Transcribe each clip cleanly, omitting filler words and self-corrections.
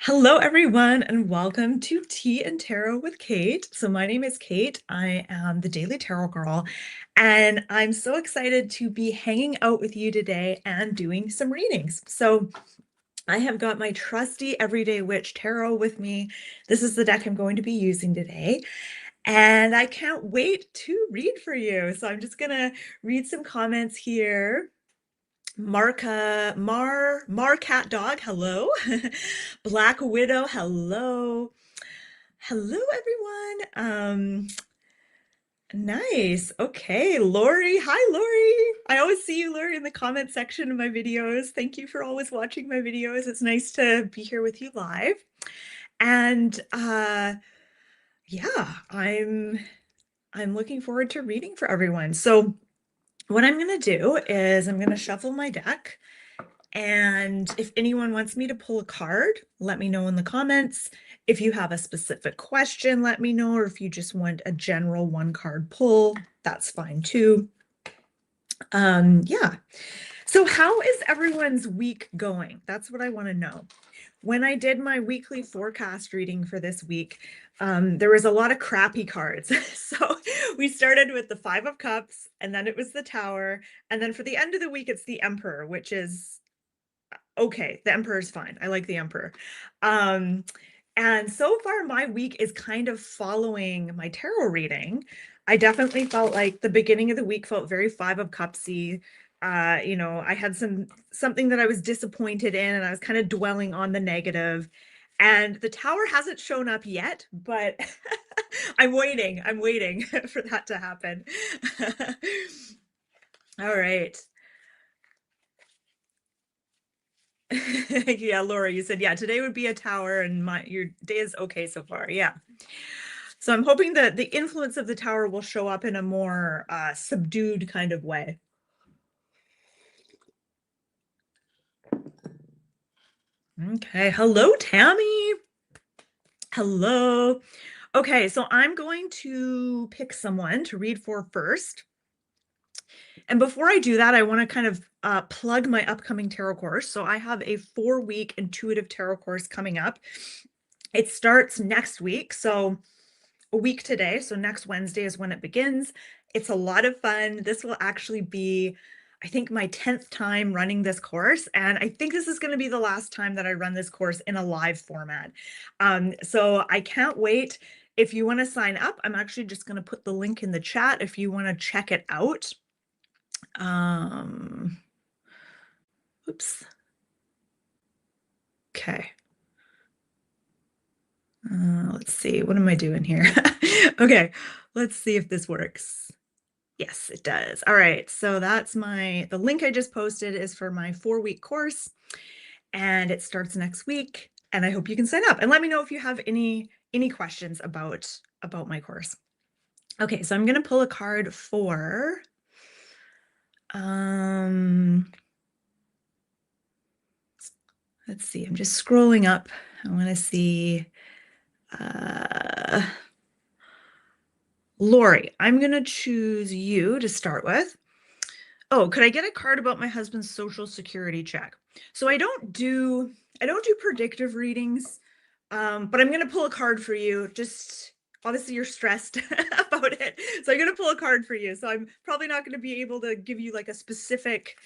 Hello, everyone, and welcome to Tea and Tarot with Kate. So, my name is Kate. I am the Daily Tarot Girl, and I'm so excited to be hanging out with you today and doing some readings. So, I have got my trusty Everyday Witch Tarot with me. This is the deck I'm going to be using today, and I can't wait to read for you. So, I'm just going to read some comments here. Mar Cat Dog, hello. Black Widow, hello. Hello, everyone. Nice. Okay, Lori. Hi, Lori. I always see you, Lori, in the comment section of my videos. Thank you for always watching my videos. It's nice to be here with you live. And yeah, I'm looking forward to reading for everyone. So what I'm gonna do is I'm gonna shuffle my deck. And if anyone wants me to pull a card, let me know in the comments. If you have a specific question, let me know. Or if you just want a general one card pull, that's fine too. Yeah. So how is everyone's week going? That's what I want to know. When I did my weekly forecast reading for this week, there was a lot of crappy cards. So we started with the Five of Cups, and then it was the Tower, and then for the end of the week, it's the Emperor, which is okay. The Emperor is fine. I like the Emperor. And so far, my week is kind of following my tarot reading. I definitely felt like the beginning of the week felt very Five of Cupsy. I had something that I was disappointed in, and I was kind of dwelling on the negative. And the Tower hasn't shown up yet, but I'm waiting. I'm waiting for that to happen. All right. Yeah, Laura, you said, yeah, today would be a tower and your day is okay so far. Yeah. So I'm hoping that the influence of the tower will show up in a more subdued kind of way. Okay. Hello, Tammy. Hello. Okay, so I'm going to pick someone to read for first. And before I do that, I want to kind of plug my upcoming tarot course. So I have a 4-week intuitive tarot course coming up. It starts next week. So a week today. So next Wednesday is when it begins. It's a lot of fun. This will actually be, I think, my 10th time running this course. And I think this is going to be the last time that I run this course in a live format. So I can't wait. If you want to sign up, I'm actually just going to put the link in the chat if you want to check it out. Oops. Okay. Let's see. What am I doing here? Okay, let's see if this works. Yes, it does. All right, so that's the link I just posted is for my 4-week course, and it starts next week, and I hope you can sign up. And let me know if you have any questions about my course. Okay, so I'm gonna pull a card for let's see, I'm just scrolling up. I want to see Lori, I'm gonna choose you to start with. Oh, could I get a card about my husband's social security check? So I don't do predictive readings, but I'm gonna pull a card for you. Just obviously you're stressed about it, so I'm gonna pull a card for you. So I'm probably not gonna be able to give you like a specific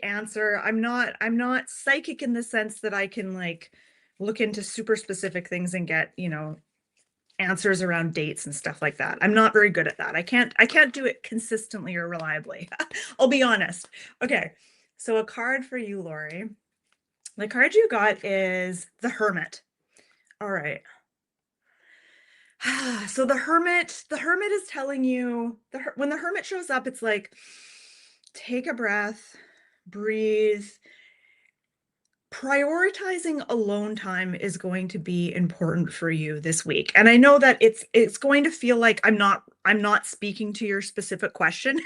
answer. I'm not psychic in the sense that I can like look into super specific things and get, answers around dates and stuff like that. I'm not very good at that. I can't do it consistently or reliably. I'll be honest. Okay. So a card for you, Lori. The card you got is the Hermit. All right. So the Hermit is telling you when the Hermit shows up, it's like take a breath, breathe. Prioritizing alone time is going to be important for you this week. And I know that it's going to feel like I'm not speaking to your specific question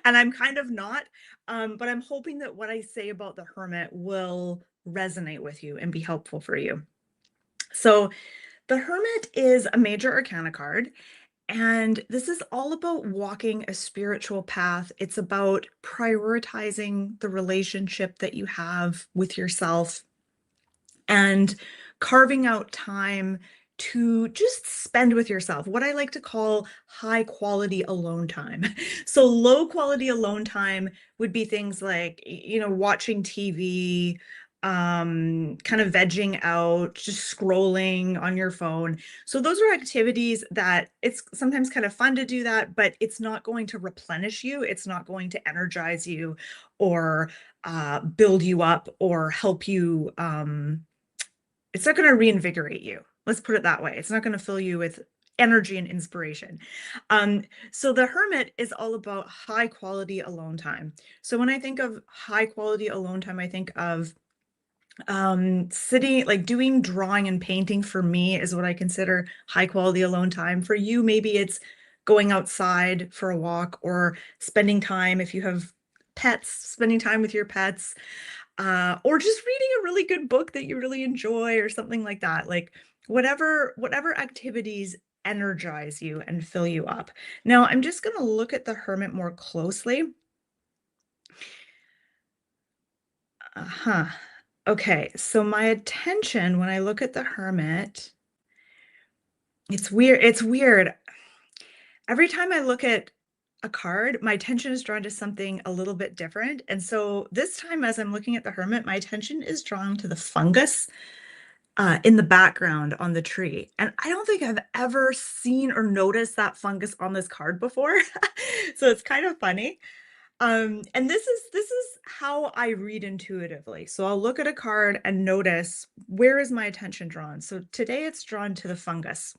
and I'm kind of not, but I'm hoping that what I say about the Hermit will resonate with you and be helpful for you. So the Hermit is a major arcana card, and this is all about walking a spiritual path. It's about prioritizing the relationship that you have with yourself. and carving out time to just spend with yourself, what I like to call high quality alone time. So low quality alone time would be things like, watching TV, kind of vegging out, just scrolling on your phone. So those are activities that it's sometimes kind of fun to do that, but it's not going to replenish you. It's not going to energize you or build you up or help you. It's not going to reinvigorate you. Let's put it that way. It's not going to fill you with energy and inspiration. Um, so the hermit is all about high quality alone time. So when I think of high quality alone time, I think of sitting, like doing drawing and painting for me is what I consider high quality alone time. For you, maybe it's going outside for a walk or spending time, if you have pets, spending time with your pets, or just reading a really good book that you really enjoy or something like that. Like whatever activities energize you and fill you up. Now, I'm just going to look at the hermit more closely. Uh-huh. Okay, so my attention when I look at the hermit, it's weird. It's weird. Every time I look at a card, my attention is drawn to something a little bit different. And so this time, as I'm looking at the hermit, my attention is drawn to the fungus in the background on the tree. And I don't think I've ever seen or noticed that fungus on this card before. So it's kind of funny. And this is how I read intuitively. So I'll look at a card and notice, where is my attention drawn? So today it's drawn to the fungus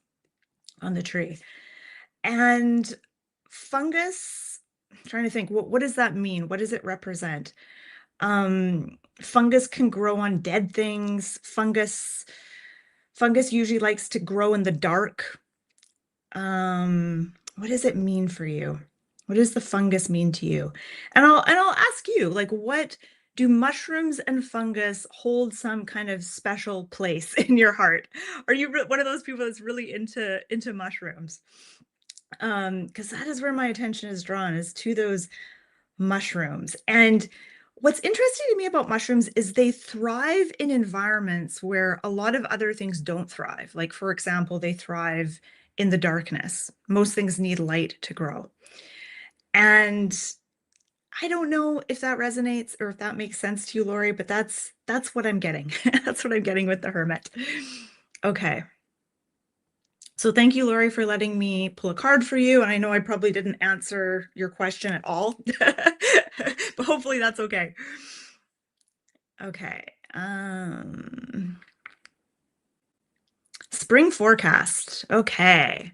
on the tree. And fungus, I'm trying to think, what does that mean? What does it represent? Fungus can grow on dead things. Fungus usually likes to grow in the dark. What does it mean for you? What does the fungus mean to you? And I'll ask you, like, what do mushrooms and fungus hold some kind of special place in your heart? Are you one of those people that's really into mushrooms? Because that is where my attention is drawn, is to those mushrooms. And what's interesting to me about mushrooms is they thrive in environments where a lot of other things don't thrive. Like, for example, they thrive in the darkness. Most things need light to grow. And I don't know if that resonates or if that makes sense to you, Lori, but that's what I'm getting. That's what I'm getting with the hermit. Okay. So thank you, Lori, for letting me pull a card for you. And I know I probably didn't answer your question at all, but hopefully that's okay. Okay. Spring forecast. Okay.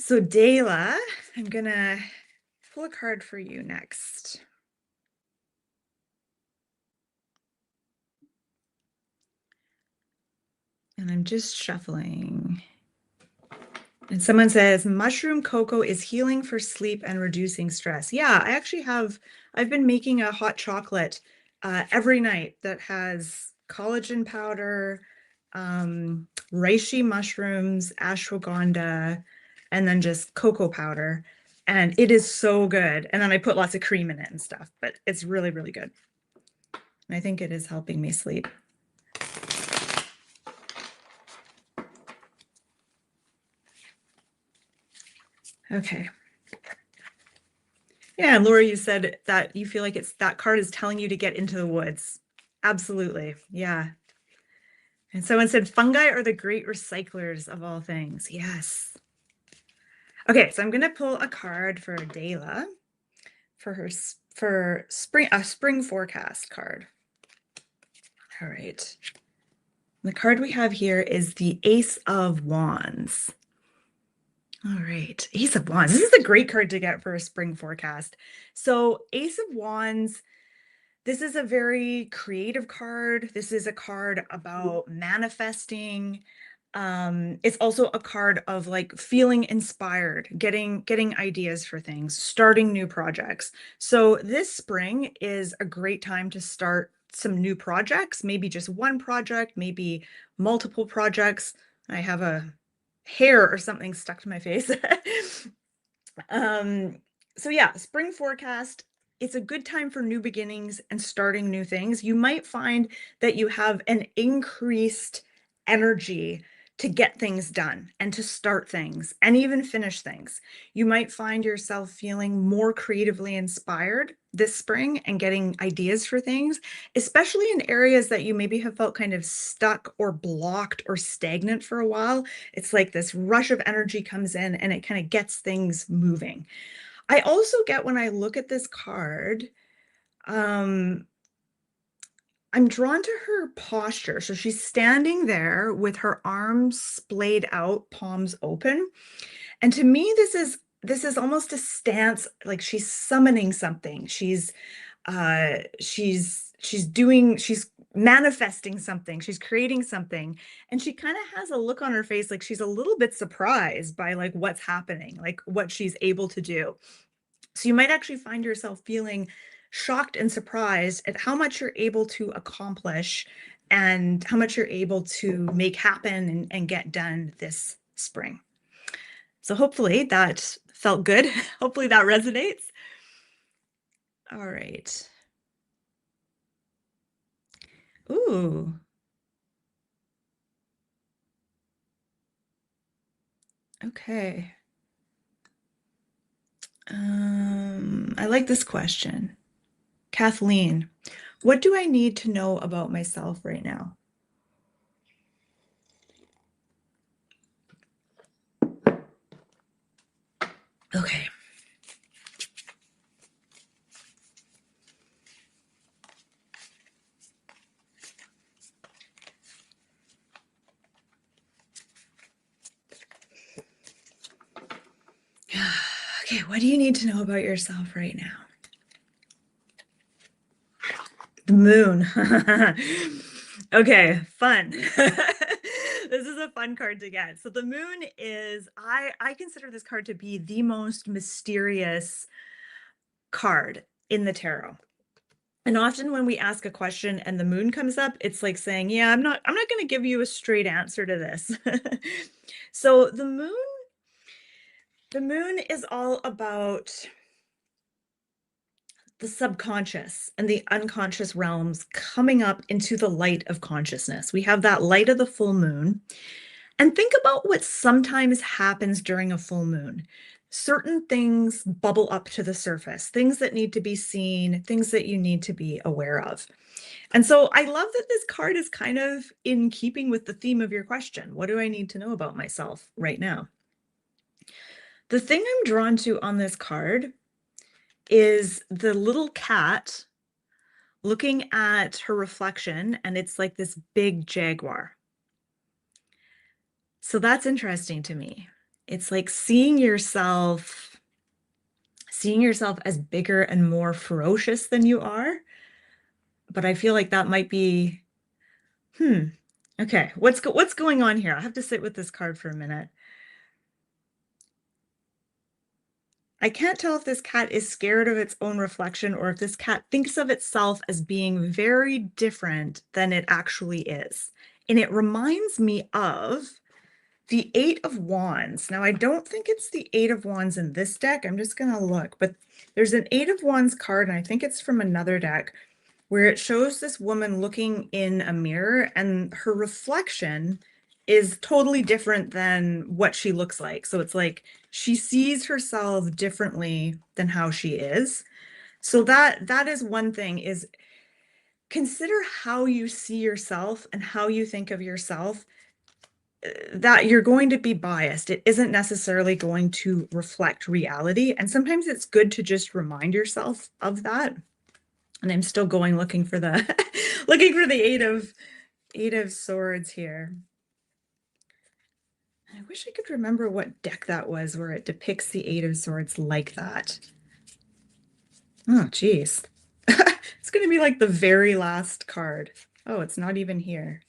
So Dayla, I'm gonna pull a card for you next. And I'm just shuffling. And someone says, mushroom cocoa is healing for sleep and reducing stress. Yeah, I've been making a hot chocolate every night that has collagen powder, reishi mushrooms, ashwagandha, and then just cocoa powder. And it is so good. And then I put lots of cream in it and stuff, but it's really, really good. And I think it is helping me sleep. Okay. Yeah, and Laura, you said that you feel like that card is telling you to get into the woods. Absolutely. Yeah. And someone said fungi are the great recyclers of all things. Yes. Okay, so I'm going to pull a card for Dayla for spring forecast card. All right. The card we have here is the Ace of Wands. All right, Ace of Wands. This is a great card to get for a spring forecast. So Ace of Wands, this is a very creative card. This is a card about manifesting. It's also a card of like feeling inspired, getting ideas for things, starting new projects. So this spring is a great time to start some new projects, maybe just one project, maybe multiple projects. I have a hair or something stuck to my face. So yeah, spring forecast. it's a good time for new beginnings and starting new things. You might find that you have an increased energy to get things done and to start things and even finish things. You might find yourself feeling more creatively inspired this spring and getting ideas for things, especially in areas that you maybe have felt kind of stuck or blocked or stagnant for a while. It's like this rush of energy comes in and it kind of gets things moving. I also get when I look at this card, um, I'm drawn to her posture. So she's standing there with her arms splayed out, palms open. And to me, this is almost a stance, like she's summoning something. She's manifesting something. She's creating something. And she kind of has a look on her face like she's a little bit surprised by like what's happening, like what she's able to do. So you might actually find yourself feeling shocked and surprised at how much you're able to accomplish and how much you're able to make happen and get done this spring. So hopefully that felt good. Hopefully that resonates. All right. Ooh. Okay. I like this question. Kathleen, what do I need to know about myself right now? Okay. Okay, what do you need to know about yourself right now? The moon. Okay, fun. This is a fun card to get. So the moon is, I consider this card to be the most mysterious card in the tarot. And often when we ask a question and the moon comes up, it's like saying, yeah, I'm not going to give you a straight answer to this. So the moon is all about the subconscious and the unconscious realms coming up into the light of consciousness. We have that light of the full moon. And think about what sometimes happens during a full moon. Certain things bubble up to the surface, things that need to be seen, things that you need to be aware of. And so I love that this card is kind of in keeping with the theme of your question. What do I need to know about myself right now? The thing I'm drawn to on this card is the little cat looking at her reflection, and it's like this big jaguar. So that's interesting to me. It's like seeing yourself as bigger and more ferocious than you are. But I feel like that might be, okay, what's going on here? I have to sit with this card for a minute. I can't tell if this cat is scared of its own reflection or if this cat thinks of itself as being very different than it actually is. And it reminds me of the Eight of Wands. Now, I don't think it's the Eight of Wands in this deck. I'm just going to look, but there's an Eight of Wands card, and I think it's from another deck, where it shows this woman looking in a mirror, and her reflection is totally different than what she looks like. So it's like she sees herself differently than how she is. So that is one thing, is consider how you see yourself and how you think of yourself, that you're going to be biased. It isn't necessarily going to reflect reality. And sometimes it's good to just remind yourself of that. And I'm still going looking for the looking for the eight of swords here. I wish I could remember what deck that was where it depicts the Eight of Swords like that. Oh, geez. It's going to be like the very last card. Oh, it's not even here.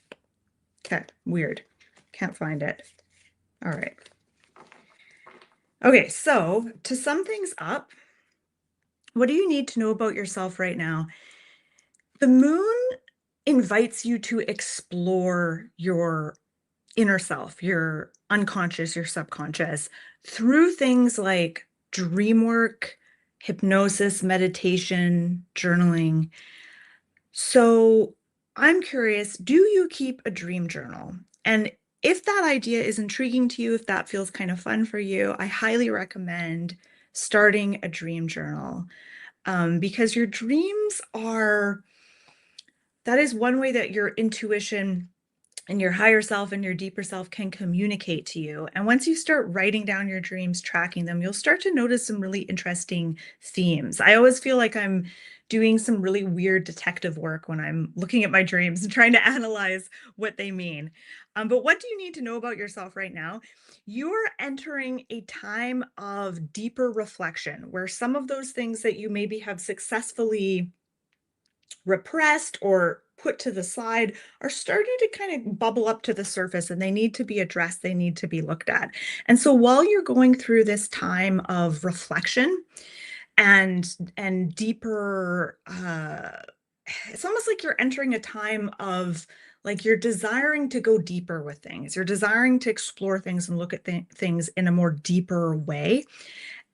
Okay, weird. Can't find it. All right. Okay, so to sum things up, what do you need to know about yourself right now? The moon invites you to explore your inner self, your unconscious, your subconscious, through things like dream work, hypnosis, meditation, journaling. So I'm curious, do you keep a dream journal? And if that idea is intriguing to you, if that feels kind of fun for you, I highly recommend starting a dream journal, because your dreams are, that is one way that your intuition and your higher self and your deeper self can communicate to you. And once you start writing down your dreams, tracking them, you'll start to notice some really interesting themes. I always feel like I'm doing some really weird detective work when I'm looking at my dreams and trying to analyze what they mean. But what do you need to know about yourself right now? You're entering a time of deeper reflection where some of those things that you maybe have successfully repressed or put to the side are starting to kind of bubble up to the surface, and they need to be addressed, they need to be looked at. And so while you're going through this time of reflection and deeper, it's almost like you're entering a time of, like, you're desiring to go deeper with things, you're desiring to explore things and look at things in a more deeper way.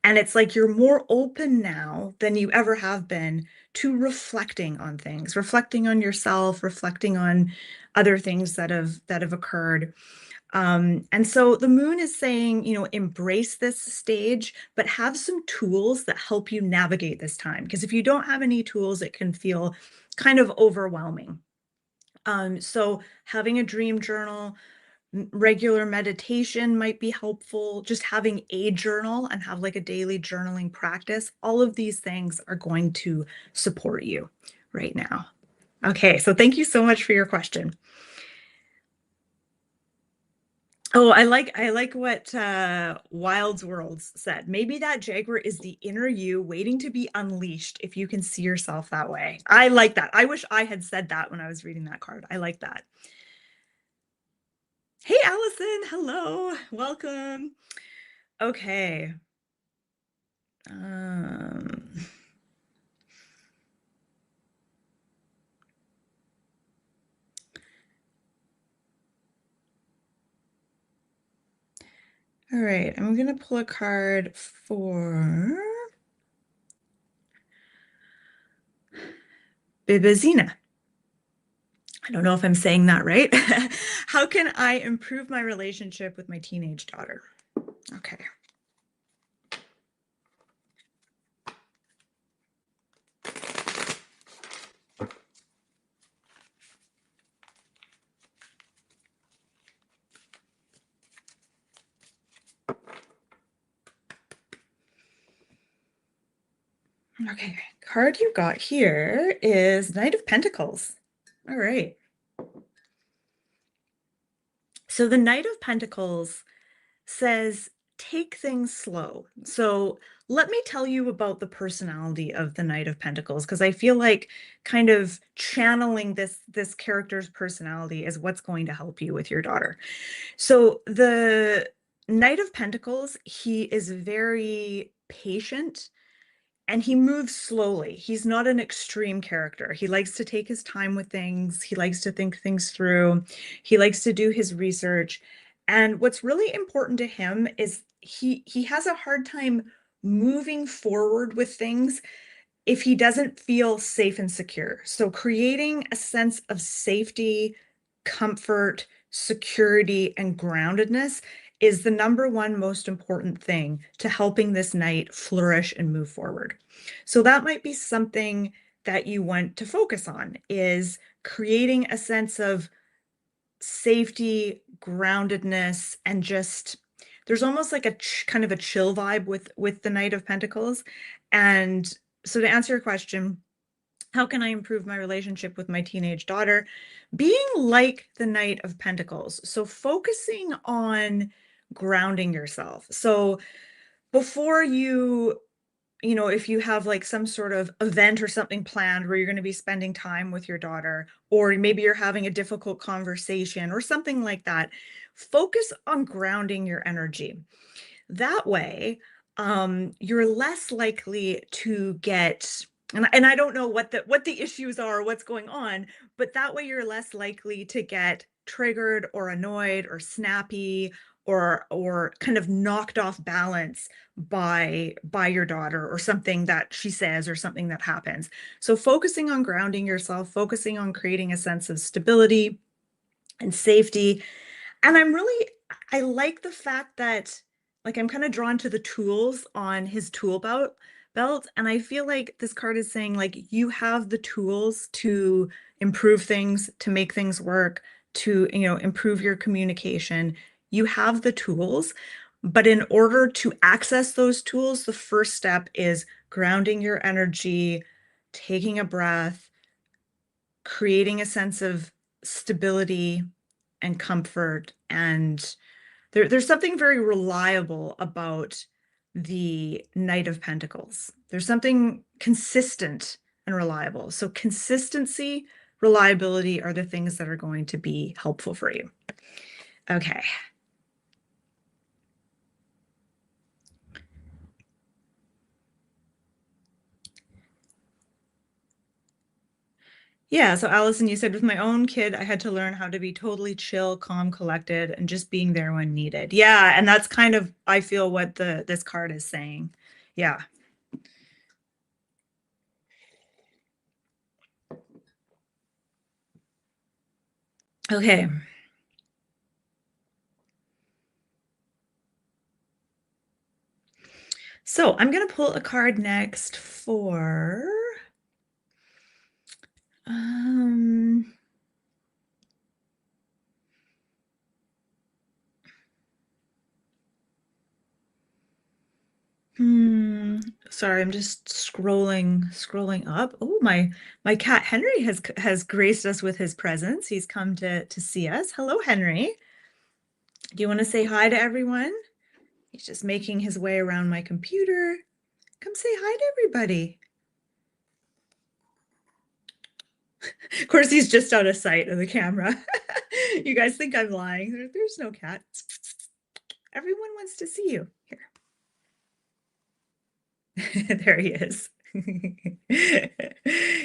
And it's like you're more open now than you ever have been to reflecting on things, reflecting on yourself, reflecting on other things that have occurred. And so the moon is saying, embrace this stage, but have some tools that help you navigate this time. Because if you don't have any tools, it can feel kind of overwhelming. So having a dream journal, regular meditation might be helpful. Just having a journal and have like a daily journaling practice. All of these things are going to support you right now. Okay, so thank you so much for your question. Oh, I like what Wild's Worlds said. Maybe that jaguar is the inner you waiting to be unleashed if you can see yourself that way. I like that. I wish I had said that when I was reading that card. I like that. Hey, Allison. Hello. Welcome. Okay. Um, all right, I'm gonna pull a card for Bibizina. I don't know if I'm saying that right. How can I improve my relationship with my teenage daughter? Okay. Okay, card you got here is Knight of Pentacles. All right. So the Knight of Pentacles says, take things slow. So let me tell you about the personality of the Knight of Pentacles, because I feel like kind of channeling this character's personality is what's going to help you with your daughter. So the Knight of Pentacles, he is very patient and he moves slowly. He's not an extreme character. He likes to take his time with things. He likes to think things through. He likes to do his research. And what's really important to him is he has a hard time moving forward with things if he doesn't feel safe and secure. So creating a sense of safety, comfort, security, and groundedness is the number one most important thing to helping this knight flourish and move forward. So that might be something that you want to focus on, is creating a sense of safety, groundedness, and just, there's almost like a kind of a chill vibe with the Knight of Pentacles. And so to answer your question, how can I improve my relationship with my teenage daughter? Being like the Knight of Pentacles. So focusing on grounding yourself. So before if you have like some sort of event or something planned where you're going to be spending time with your daughter, or maybe you're having a difficult conversation or something like that, focus on grounding your energy. That way, you're less likely to get, and I don't know what the issues are, what's going on, but that way you're less likely to get triggered or annoyed or snappy or kind of knocked off balance by your daughter or something that she says or something that happens. So focusing on grounding yourself, focusing on creating a sense of stability and safety. And I like the fact that like I'm kind of drawn to the tools on his tool belt. And I feel like this card is saying like you have the tools to improve things, to make things work, to, improve your communication. You have the tools, but in order to access those tools, the first step is grounding your energy, taking a breath, creating a sense of stability and comfort. And there's something very reliable about the Knight of Pentacles. There's something consistent and reliable. So consistency, reliability are the things that are going to be helpful for you. Okay. Yeah, so Allison, you said with my own kid, I had to learn how to be totally chill, calm, collected, and just being there when needed. Yeah, and that's kind of I feel what this card is saying. Yeah. Okay. So I'm gonna pull a card next for um sorry, I'm just scrolling up. Oh, my cat Henry has graced us with his presence. He's come to see us. Hello, Henry. Do you want to say hi to everyone? He's just making his way around my computer. Come say hi to everybody. Of course, he's just out of sight of the camera. You guys think I'm lying. There's no cat. Everyone wants to see you. Here. There he is.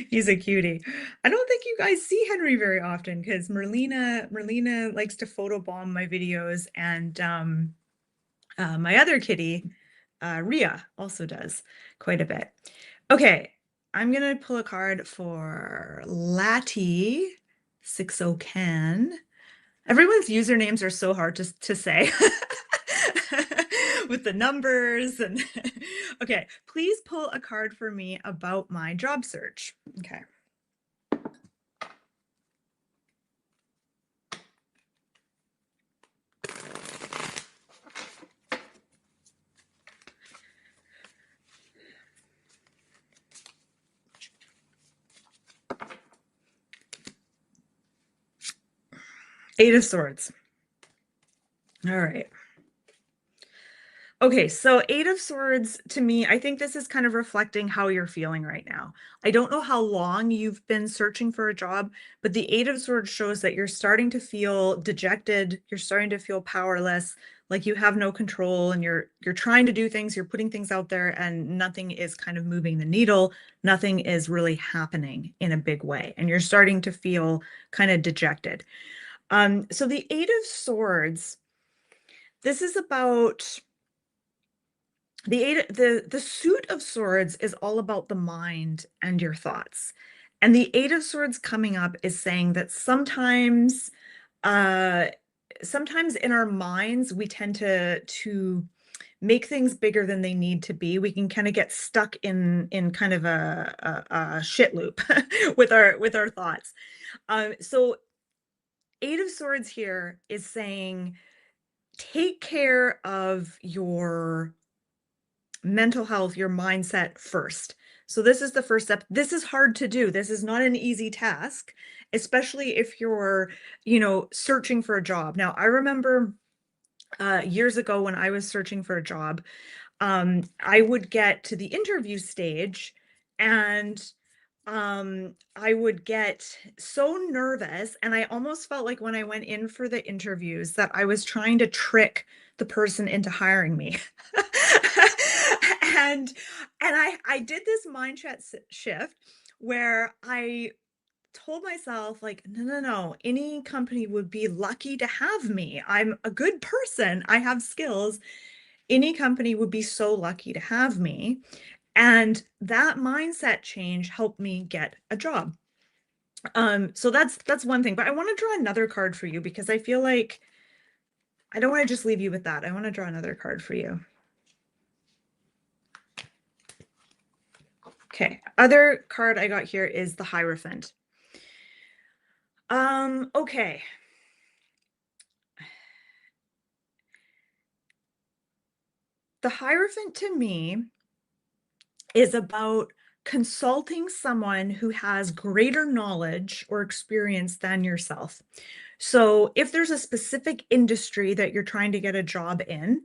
He's a cutie. I don't think you guys see Henry very often because Merlina likes to photobomb my videos, and my other kitty, Ria, also does quite a bit. Okay, I'm gonna pull a card for Lati 60 Can. Everyone's usernames are so hard to say with the numbers and okay, please pull a card for me about my job search. Okay. Eight of Swords. All right. Okay, so Eight of Swords to me, I think this is kind of reflecting how you're feeling right now. I don't know how long you've been searching for a job, but the Eight of Swords shows that you're starting to feel dejected, you're starting to feel powerless, like you have no control, and you're trying to do things, you're putting things out there, and nothing is kind of moving the needle. Nothing is really happening in a big way, and you're starting to feel kind of dejected. So the Eight of Swords, this is about the suit of swords is all about the mind and your thoughts. And the Eight of Swords coming up is saying that uh sometimes in our minds we tend to make things bigger than they need to be. We can kind of get stuck in kind of a shit loop with our thoughts. So Eight of Swords here is saying take care of your mental health, your mindset first. So this is the first step. This is hard to do. This is not an easy task, especially if you're, searching for a job. Now, I remember years ago when I was searching for a job, I would get to the interview stage and I would get so nervous, and I almost felt like when I went in for the interviews that I was trying to trick the person into hiring me. and and I did this mindset shift where told myself, like, no, no, no, any company would be lucky to have me. I'm a good person. I have skills. Any company would be so lucky to have me. And that mindset change helped me get a job. So that's one thing. But I want to draw another card for you because I feel like I don't want to just leave you with that. I want to draw another card for you. Okay, other card I got here is the Hierophant. Okay. The Hierophant to me is about consulting someone who has greater knowledge or experience than yourself. So if there's a specific industry that you're trying to get a job in,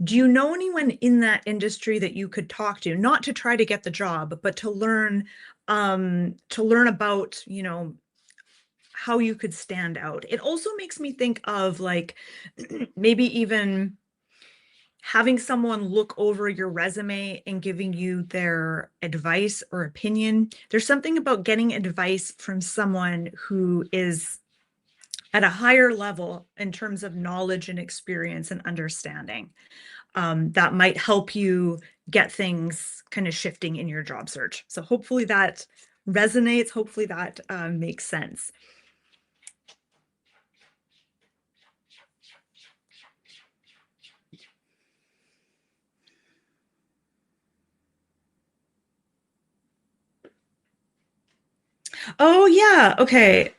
do you know anyone in that industry that you could talk to, not to try to get the job, but to learn about, how you could stand out? It also makes me think of like maybe even having someone look over your resume and giving you their advice or opinion. There's something about getting advice from someone who is at a higher level in terms of knowledge and experience and understanding, that might help you get things kind of shifting in your job search. So hopefully that resonates. Hopefully that makes sense. Oh yeah, okay.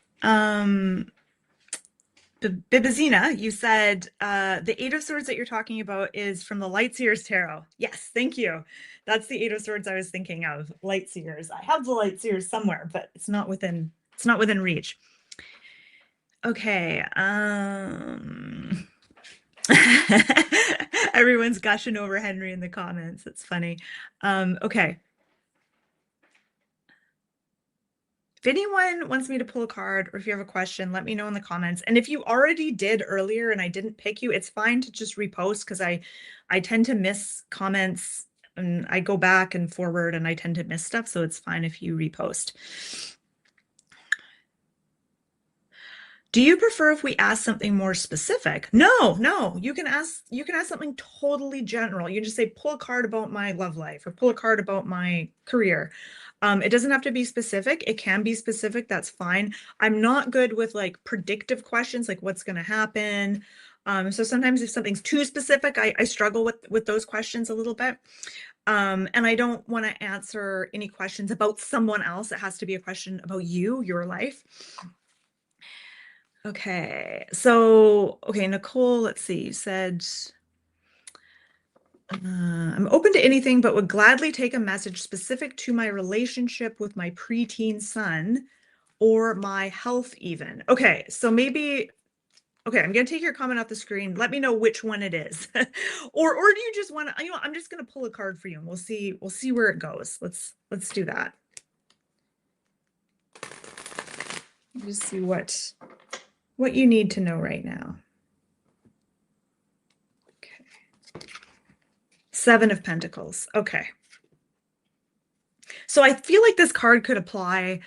Bibizina, you said the Eight of Swords that you're talking about is from the Lightseers Tarot. Yes, thank you. That's the Eight of Swords I was thinking of. Lightseers. I have the Lightseers somewhere, but it's not within reach. Okay. Everyone's gushing over Henry in the comments. It's funny. Okay. If anyone wants me to pull a card or if you have a question, let me know in the comments. And if you already did earlier and I didn't pick you, it's fine to just repost because I tend to miss comments and I go back and forward and I tend to miss stuff. So it's fine if you repost. Do you prefer if we ask something more specific? No, no, you can ask something totally general. You just say, pull a card about my love life or pull a card about my career. It doesn't have to be specific. It can be specific. That's fine. I'm not good with like predictive questions, like what's going to happen. So sometimes if something's too specific, I struggle with those questions a little bit. And I don't want to answer any questions about someone else. It has to be a question about you, your life. Okay. So, okay, Nicole, let's see. You said, I'm open to anything, but would gladly take a message specific to my relationship with my preteen son or my health even. Okay. So maybe, okay, I'm going to take your comment off the screen. Let me know which one it is. Or do you just want to, I'm just going to pull a card for you and we'll see where it goes. Let's do that. Just see what you need to know right now. Okay. Seven of Pentacles. Okay. So I feel like this card could apply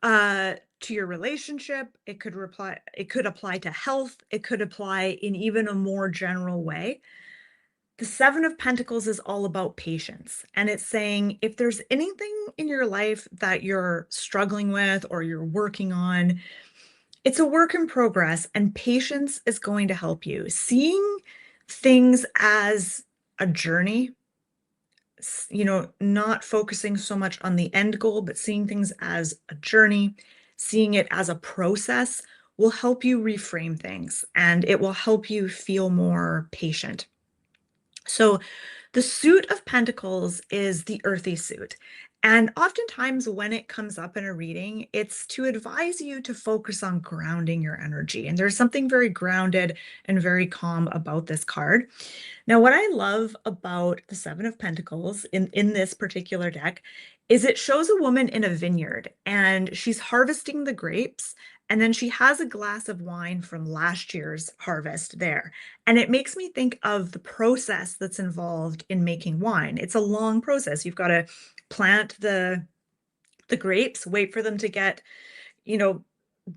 to your relationship. It could apply to health. It could apply in even a more general way. The Seven of Pentacles is all about patience. And it's saying if there's anything in your life that you're struggling with or you're working on, it's a work in progress, and patience is going to help you. Seeing things as a journey, not focusing so much on the end goal, but seeing things as a journey, seeing it as a process will help you reframe things and it will help you feel more patient. So the suit of Pentacles is the earthy suit. And oftentimes, when it comes up in a reading, it's to advise you to focus on grounding your energy. And there's something very grounded and very calm about this card. Now, what I love about the Seven of Pentacles in this particular deck is it shows a woman in a vineyard and she's harvesting the grapes. And then she has a glass of wine from last year's harvest there. And it makes me think of the process that's involved in making wine. It's a long process. You've got to plant the grapes, wait for them to get you know,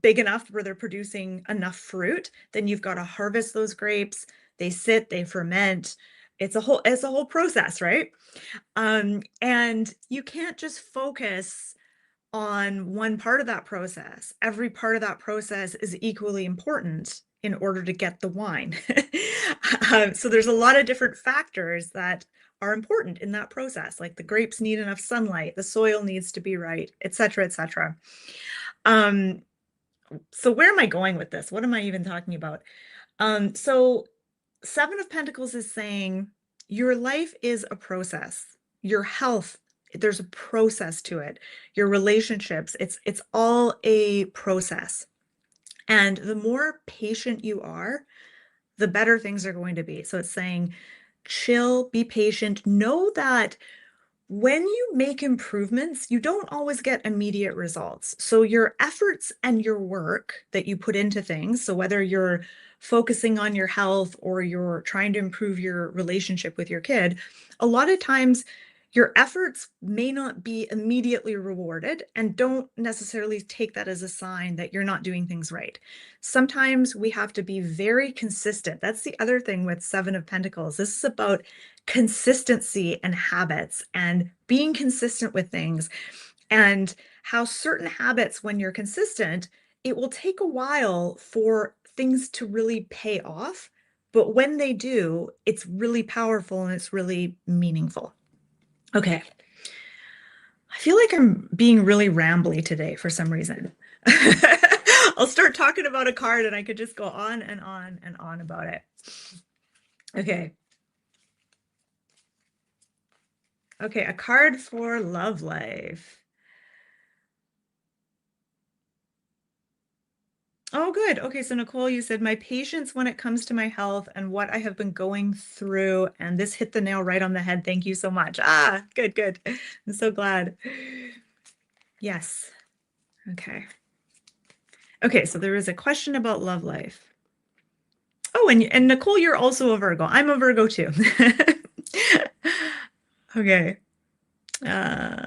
big enough where they're producing enough fruit, then you've got to harvest those grapes. They sit, they ferment. It's a whole process, right? And you can't just focus on one part of that process. Every part of that process is equally important in order to get the wine. So there's a lot of different factors that are important in that process. Like the grapes need enough sunlight, the soil needs to be right, et cetera, et cetera. Um, so where am I going with this? What am I even talking about? So Seven of Pentacles is saying your life is a process. Your health, there's a process to it. Your relationships, it's all a process. And the more patient you are, the better things are going to be. So it's saying chill, be patient, know that when you make improvements, you don't always get immediate results. So your efforts and your work that you put into things, so whether you're focusing on your health or you're trying to improve your relationship with your kid, a lot of times your efforts may not be immediately rewarded, and don't necessarily take that as a sign that you're not doing things right. Sometimes we have to be very consistent. That's the other thing with Seven of Pentacles. This is about consistency and habits and being consistent with things, and how certain habits, when you're consistent, it will take a while for things to really pay off. But when they do, it's really powerful and it's really meaningful. Okay. I feel like I'm being really rambly today for some reason. I'll start talking about a card and I could just go on and on and on about it. Okay. Okay, a card for love life. Oh, good. Okay, so Nicole, you said my patience when it comes to my health and what I have been going through, and this hit the nail right on the head. Thank you so much. Ah, good, good. I'm so glad. Yes. Okay. Okay, so there was a question about love life. Oh, and Nicole, you're also a Virgo. I'm a Virgo too. Okay. Uh,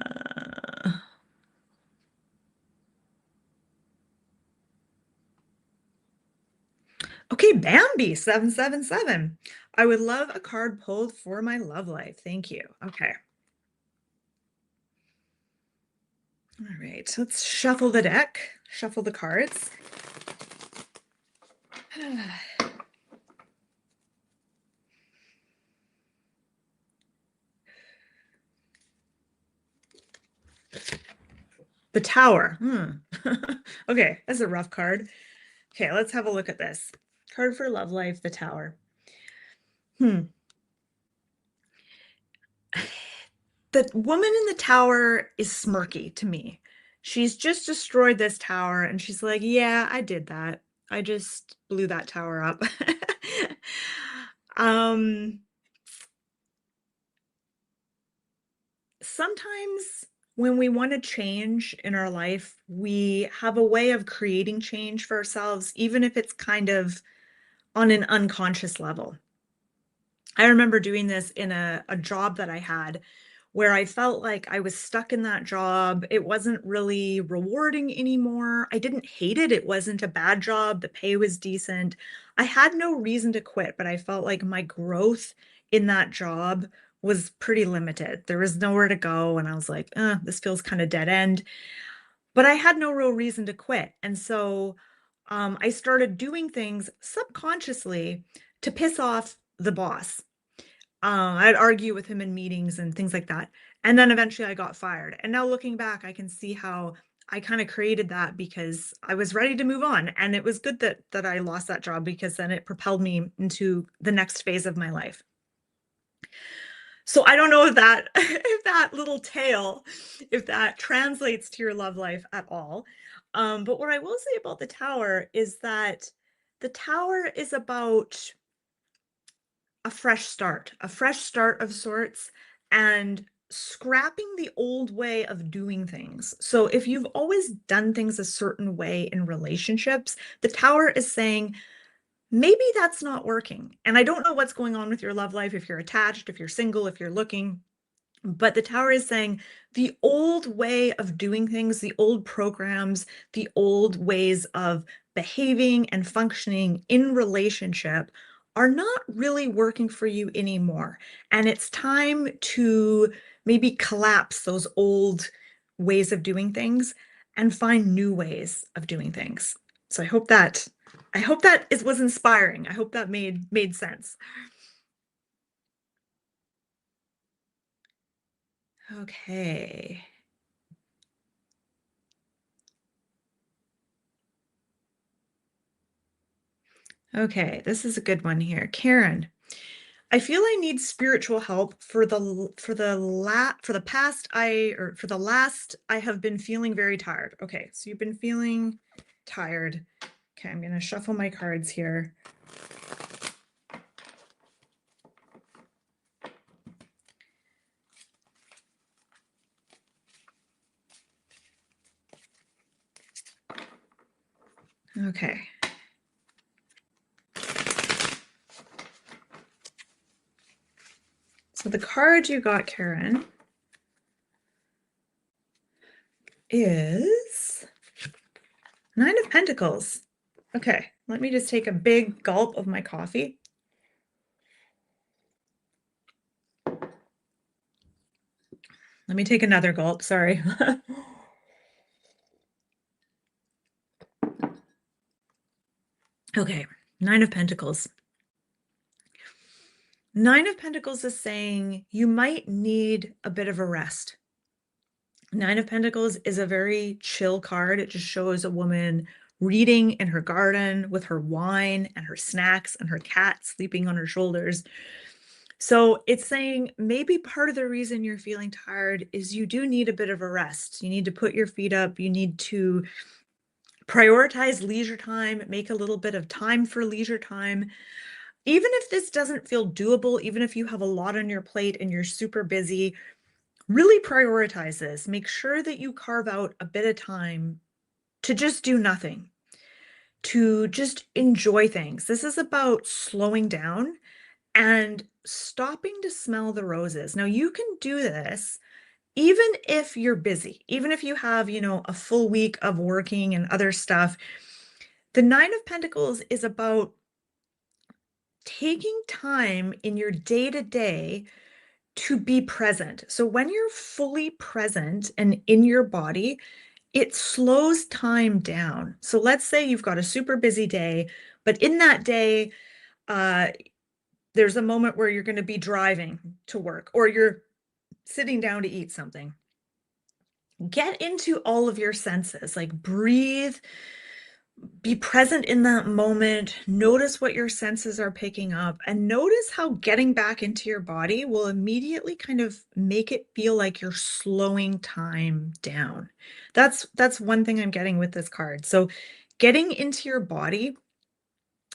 okay, Bambi 777. I would love a card pulled for my love life. Thank you. Okay. All right, let's shuffle the deck, shuffle the cards. The Tower. Okay, that's a rough card. Okay, let's have a look at this. Card for love life, the Tower. The woman in the tower is smirky to me. She's just destroyed this tower and she's like, yeah, I did that. I just blew that tower up. um Sometimes when we want to change in our life, we have a way of creating change for ourselves, even if it's kind of on an unconscious level. I remember doing this in a job that I had where I felt like I was stuck in that job. It wasn't really rewarding anymore. I didn't hate it. It wasn't a bad job. The pay was decent. I had no reason to quit, but I felt like my growth in that job was pretty limited. There was nowhere to go. And I was like, this feels kind of dead end. But I had no real reason to quit. And so I started doing things subconsciously to piss off the boss. I'd argue with him in meetings and things like that. And then eventually I got fired. And now looking back, I can see how I kind of created that because I was ready to move on. And it was good that I lost that job, because then it propelled me into the next phase of my life. So I don't know if that if that little tale, if that translates to your love life at all. But what I will say about the Tower is that the Tower is about a fresh start of sorts, and scrapping the old way of doing things. So if you've always done things a certain way in relationships, the Tower is saying, maybe that's not working. And I don't know what's going on with your love life, if you're attached, if you're single, if you're looking. But the Tower is saying the old way of doing things, the old programs, the old ways of behaving and functioning in relationship are not really working for you anymore. And it's time to maybe collapse those old ways of doing things and find new ways of doing things. So I hope that was inspiring. I hope that made sense. Okay. Okay, this is a good one here. Karen, I feel I need spiritual help for the past I or for the last I have been feeling very tired. Okay, so you've been feeling tired. Okay, I'm gonna shuffle my cards here. Okay. So the card you got, Karen, is Nine of Pentacles. Okay, let me just take a big gulp of my coffee. Let me take another gulp, sorry. Okay, Nine of Pentacles. Nine of Pentacles is saying you might need a bit of a rest. Nine of Pentacles is a very chill card. It just shows a woman reading in her garden with her wine and her snacks and her cat sleeping on her shoulders. So it's saying maybe part of the reason you're feeling tired is you do need a bit of a rest. You need to put your feet up. You need to prioritize leisure time, make a little bit of time for leisure time. Even if this doesn't feel doable, even if you have a lot on your plate and you're super busy, really prioritize this. Make sure that you carve out a bit of time to just do nothing, to just enjoy things. This is about slowing down and stopping to smell the roses. Now, you can do this even if you're busy, even if you have, a full week of working and other stuff. The Nine of Pentacles is about taking time in your day to day to be present. So when you're fully present and in your body, it slows time down. So let's say you've got a super busy day, but in that day, uh, there's a moment where you're going to be driving to work or you're sitting down to eat something. Get into all of your senses, like breathe, be present in that moment, notice what your senses are picking up, and notice how getting back into your body will immediately kind of make it feel like you're slowing time down. That's one thing I'm getting with this card. So getting into your body,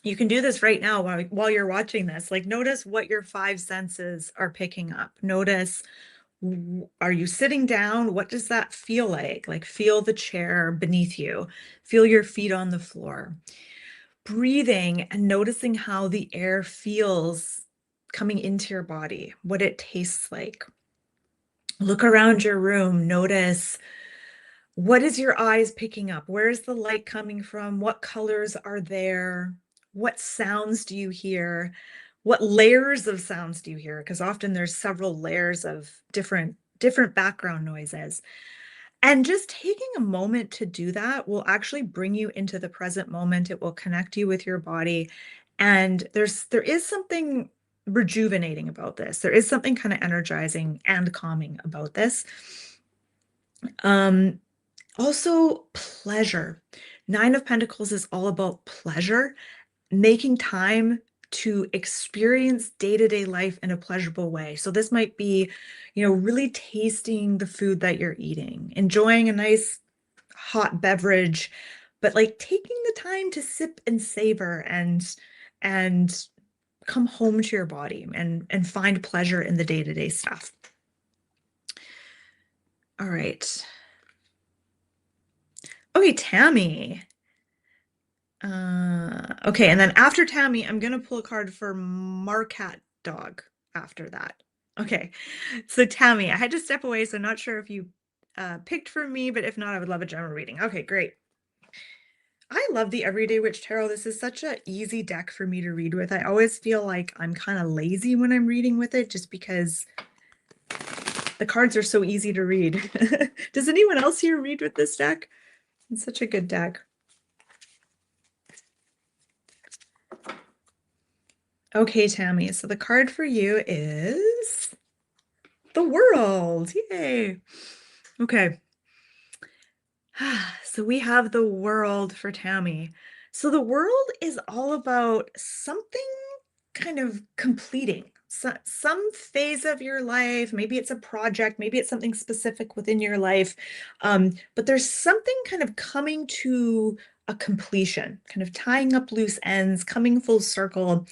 you can do this right now while you're watching this. Like notice what your five senses are picking up. Notice, are you sitting down? What does that feel like? Like feel the chair beneath you, feel your feet on the floor. Breathing and noticing how the air feels coming into your body, what it tastes like. Look around your room, notice, what is your eyes picking up? Where's the light coming from? What colors are there? What sounds do you hear? What layers of sounds do you hear? Because often there's several layers of different background noises. And just taking a moment to do that will actually bring you into the present moment. It will connect you with your body. And there is something rejuvenating about this. There is something kind of energizing and calming about this. Um, Also, pleasure. Nine of Pentacles is all about pleasure, making time to experience day-to-day life in a pleasurable way. So this might be, really tasting the food that you're eating, enjoying a nice hot beverage, but like taking the time to sip and savor and come home to your body and find pleasure in the day-to-day stuff. All right. Okay, Tammy. Okay, and then after Tammy, I'm gonna pull a card for Marcat Dog after that. Okay. So Tammy, I had to step away, so not sure if you picked for me, but if not, I would love a general reading. Okay, great. I love the Everyday Witch Tarot. This is such an easy deck for me to read with. I always feel like I'm kind of lazy when I'm reading with it just because the cards are so easy to read. Does anyone else here read with this deck? It's such a good deck. Okay, Tammy, so the card for you is the World. Yay. Okay. So we have the World for Tammy. So the World is all about something kind of completing some phase of your life. Maybe it's a project, maybe it's something specific within your life. But there's something kind of coming to a completion, kind of tying up loose ends, coming full circle.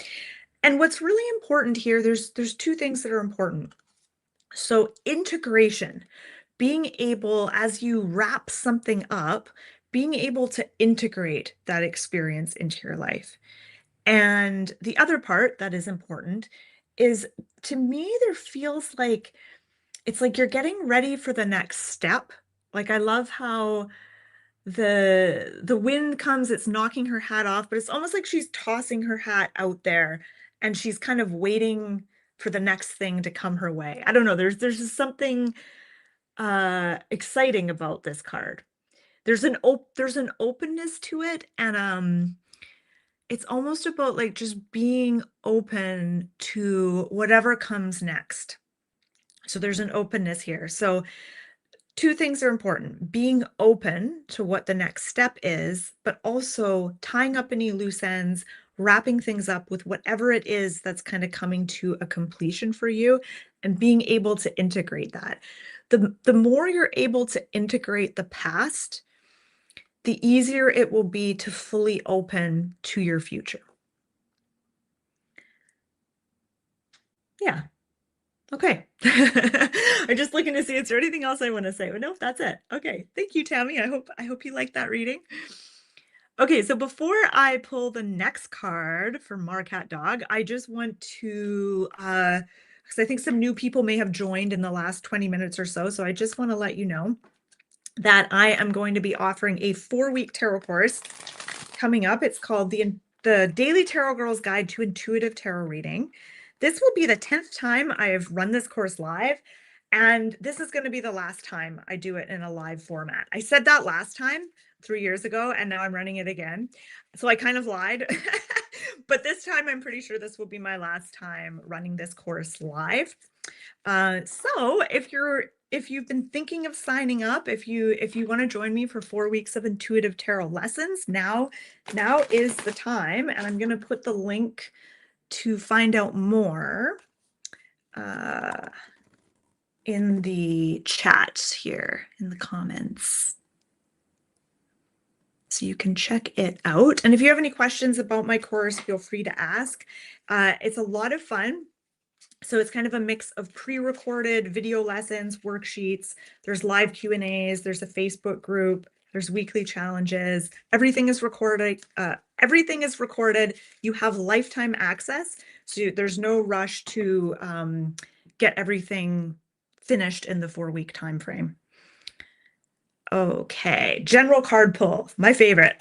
And what's really important here, there's two things that are important. So integration, being able, as you wrap something up, being able to integrate that experience into your life. And the other part that is important is, to me, there feels like it's like you're getting ready for the next step. Like I love how the wind comes, it's knocking her hat off, but it's almost like she's tossing her hat out there and she's kind of waiting for the next thing to come her way. I don't know, there's just something exciting about this card. There's an openness to it, and it's almost about like just being open to whatever comes next. So there's an openness here. So two things are important: being open to what the next step is, but also tying up any loose ends, wrapping things up with whatever it is that's kind of coming to a completion for you, and being able to integrate that. The more you're able to integrate the past, the easier it will be to fully open to your future. Yeah. Okay. I'm just looking to see, is there anything else I want to say? But no, that's it. Okay. Thank you, Tammy. I hope you like that reading. Okay, so before I pull the next card for Marcat Dog, I just want to because I think some new people may have joined in the last 20 minutes or so. So I just want to let you know that I am going to be offering a 4-week tarot course coming up. It's called the Daily Tarot Girls Guide to Intuitive Tarot Reading. This will be the 10th time I have run this course live, and this is going to be the last time I do it in a live format. I said that last time 3 years ago, and now I'm running it again. So I kind of lied. But this time I'm pretty sure this will be my last time running this course live. So if you've been thinking of signing up, if you want to join me for 4 weeks of intuitive tarot lessons, now is the time. And I'm going to put the link to find out more in the chat here in the comments, so you can check it out. And if you have any questions about my course, feel free to ask. It's a lot of fun. So it's kind of a mix of pre-recorded video lessons, worksheets. There's live Q&As. There's a Facebook group. There's weekly challenges. Everything is recorded. Everything is recorded. You have lifetime access. So there's no rush to get everything finished in the 4-week time frame. Okay, general card pull, my favorite.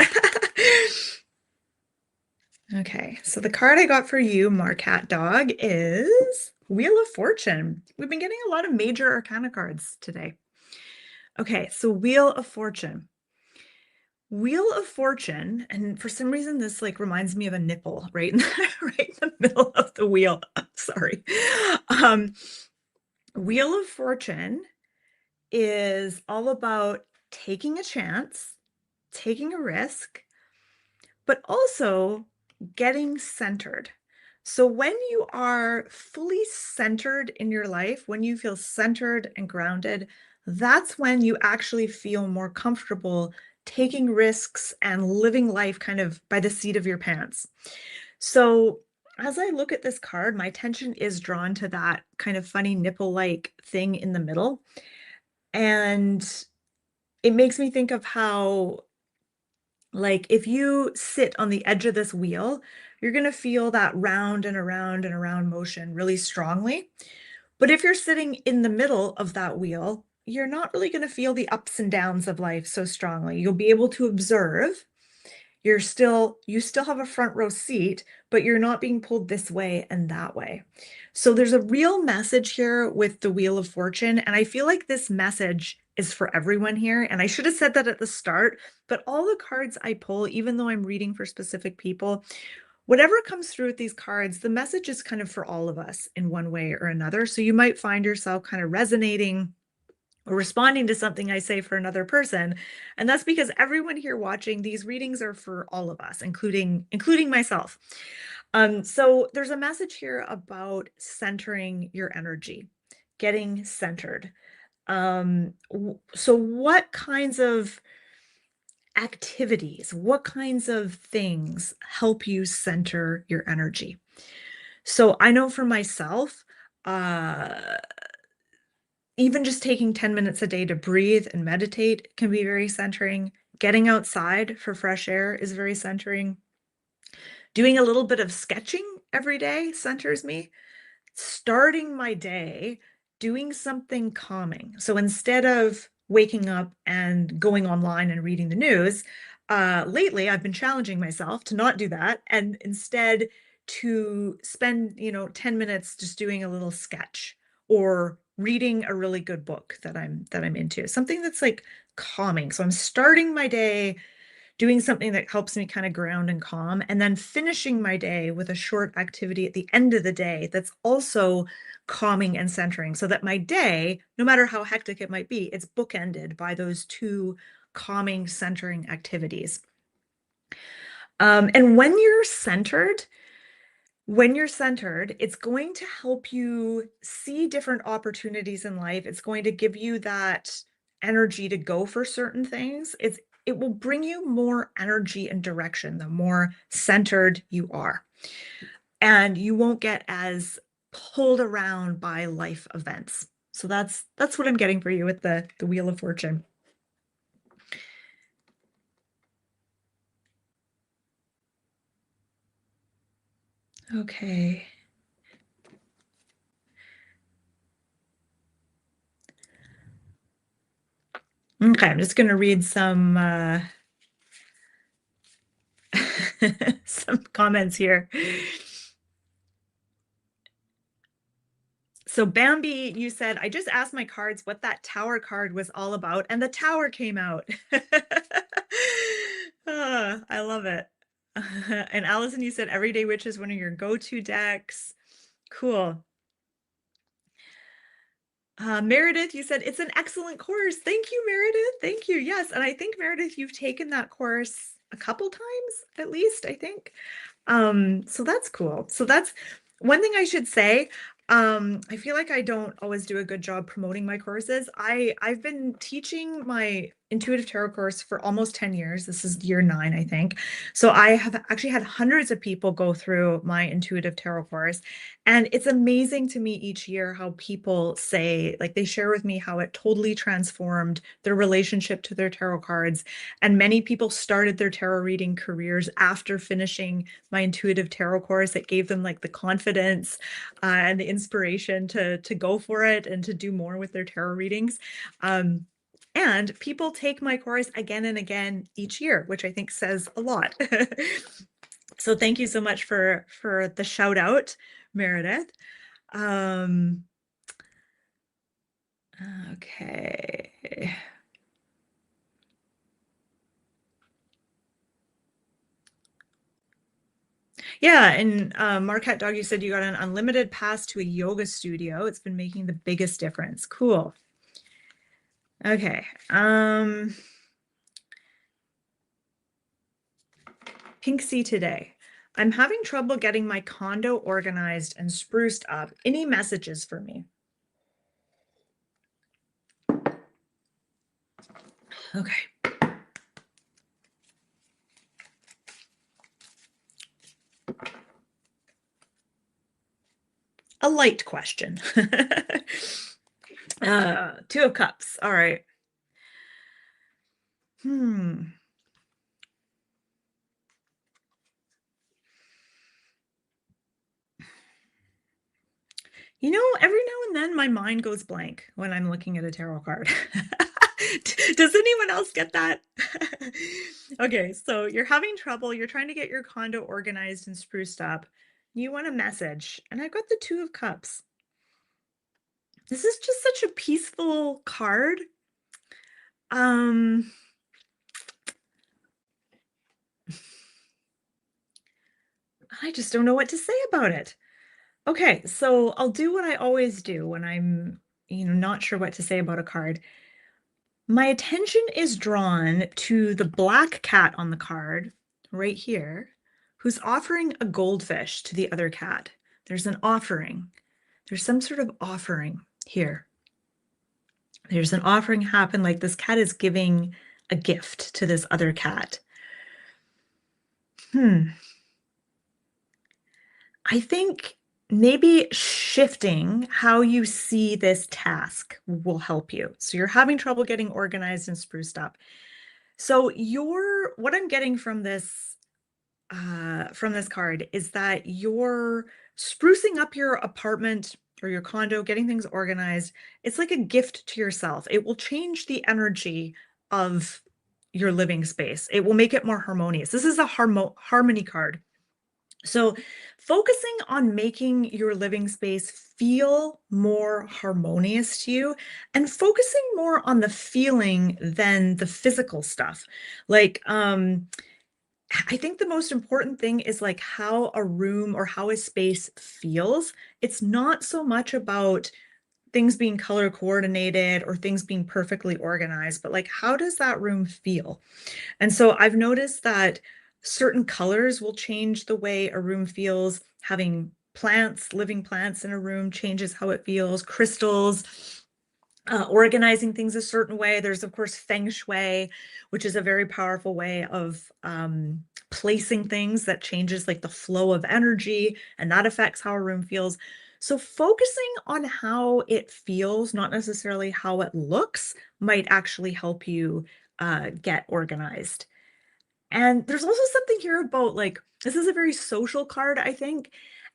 Okay, so the card I got for you, Marcat Dog, is Wheel of Fortune. We've been getting a lot of major arcana cards today. Okay, so Wheel of Fortune. Wheel of Fortune, and for some reason this like reminds me of a nipple right in the middle of the wheel. Sorry. Wheel of Fortune is all about taking a chance, taking a risk, but also getting centered. So when you are fully centered in your life, when you feel centered and grounded, that's when you actually feel more comfortable taking risks and living life kind of by the seat of your pants. So as I look at this card, my attention is drawn to that kind of funny nipple-like thing in the middle. And it makes me think of how, like, if you sit on the edge of this wheel, you're going to feel that round and around and around motion really strongly. But if you're sitting in the middle of that wheel, you're not really going to feel the ups and downs of life so strongly. You'll be able to observe. You still have a front row seat, but you're not being pulled this way and that way. So there's a real message here with the Wheel of Fortune, and I feel like this message is for everyone here. And I should have said that at the start, but all the cards I pull, even though I'm reading for specific people, whatever comes through with these cards, the message is kind of for all of us in one way or another. So you might find yourself kind of resonating or responding to something I say for another person. And that's because everyone here watching, these readings are for all of us, including myself. So there's a message here about centering your energy, getting centered. So what kinds of activities, what kinds of things help you center your energy? So I know for myself, uh, even just taking 10 minutes a day to breathe and meditate can be very centering. Getting outside for fresh air is very centering. Doing a little bit of sketching every day centers me. Starting my day doing something calming. So instead of waking up and going online and reading the news, lately I've been challenging myself to not do that and instead to spend, 10 minutes just doing a little sketch or reading a really good book that I'm into. Something that's like calming. So I'm starting my day doing something that helps me kind of ground and calm, and then finishing my day with a short activity at the end of the day that's also calming and centering so that my day, no matter how hectic it might be, it's bookended by those two calming, centering activities. And when you're centered, it's going to help you see different opportunities in life. It's going to give you that energy to go for certain things. It will bring you more energy and direction the more centered you are. And you won't get as pulled around by life events. So that's what I'm getting for you with the Wheel of Fortune. Okay. Okay, I'm just going to read some comments here. So Bambi, you said, I just asked my cards what that tower card was all about, and the tower came out. I love it. And Allison, you said Everyday Witch is one of your go-to decks. Cool. Meredith, you said it's an excellent course. Thank you, Meredith. Thank you. Yes, and I think Meredith, you've taken that course a couple times at least, I think. So that's cool. So that's one thing I should say. I feel like I don't always do a good job promoting my courses. I've been teaching my intuitive tarot course for almost 10 years. This is year 9, I think. So I have actually had hundreds of people go through my intuitive tarot course. And it's amazing to me each year how people say, like, they share with me how it totally transformed their relationship to their tarot cards. And many people started their tarot reading careers after finishing my intuitive tarot course. It gave them like the confidence and the inspiration to go for it and to do more with their tarot readings. And people take my course again and again each year, which I think says a lot. So thank you so much for the shout out, Meredith. Um, okay. Yeah, and Marquette Dog, you said you got an unlimited pass to a yoga studio. It's been making the biggest difference. Cool. Okay. Pink Sea today. I'm having trouble getting my condo organized and spruced up. Any messages for me? Okay. A light question. Two of Cups. All right. Hmm. Every now and then my mind goes blank when I'm looking at a tarot card. Does anyone else get that? Okay, so you're having trouble. You're trying to get your condo organized and spruced up. You want a message, and I've got the Two of Cups. This is just such a peaceful card. Um, I just don't know what to say about it. Okay, so I'll do what I always do when I'm, not sure what to say about a card. My attention is drawn to the black cat on the card right here, who's offering a goldfish to the other cat. There's an offering. There's some sort of offering here. There's an offering happen, like this cat is giving a gift to this other cat. I think maybe shifting how you see this task will help you. So you're having trouble getting organized and spruced up. So what I'm getting from this card is that you're sprucing up your apartment or your condo, getting things organized. It's like a gift to yourself. It will change the energy of your living space. It will make it more harmonious. This is a harmony card. So focusing on making your living space feel more harmonious to you and focusing more on the feeling than the physical stuff. Like, I think the most important thing is like how a room or how a space feels. It's not so much about things being color coordinated or things being perfectly organized, but like how does that room feel? And so I've noticed that certain colors will change the way a room feels. Having plants, living plants in a room changes how it feels. Crystals, organizing things a certain way. There's, of course, feng shui, which is a very powerful way of placing things that changes like the flow of energy, and that affects how a room feels. So focusing on how it feels, not necessarily how it looks, might actually help you get organized. And there's also something here about like, this is a very social card, I think.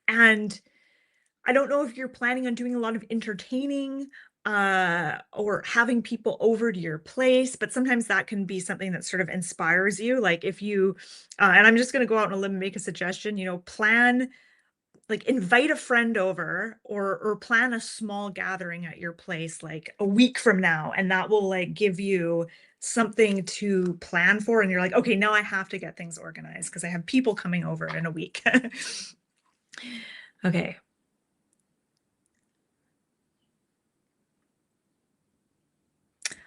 And I don't know if you're planning on doing a lot of entertaining or having people over to your place, but sometimes that can be something that sort of inspires you. Like if you, and I'm just going to go out on a limb and make a suggestion, plan, like invite a friend over or plan a small gathering at your place like a week from now, and that will like give you something to plan for. And you're like, okay, now I have to get things organized because I have people coming over in a week. Okay.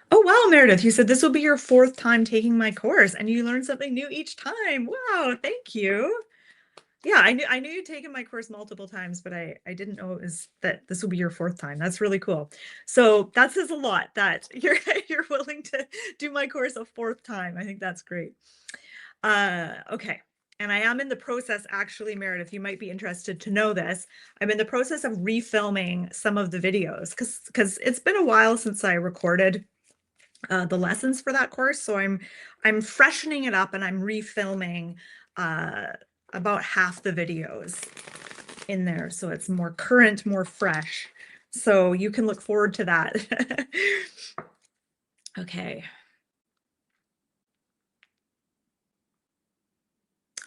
Oh, wow, Meredith, you said this will be your fourth time taking my course and you learn something new each time. Wow, thank you. Yeah, I knew you'd taken my course multiple times, but I didn't know it was that this will be your fourth time. That's really cool. So that says a lot that you're willing to do my course a fourth time. I think that's great. Okay. And I am in the process, actually, Meredith, you might be interested to know this. I'm in the process of refilming some of the videos because it's been a while since I recorded the lessons for that course. So I'm freshening it up and I'm refilming about half the videos in there. So it's more current, more fresh. So you can look forward to that. Okay.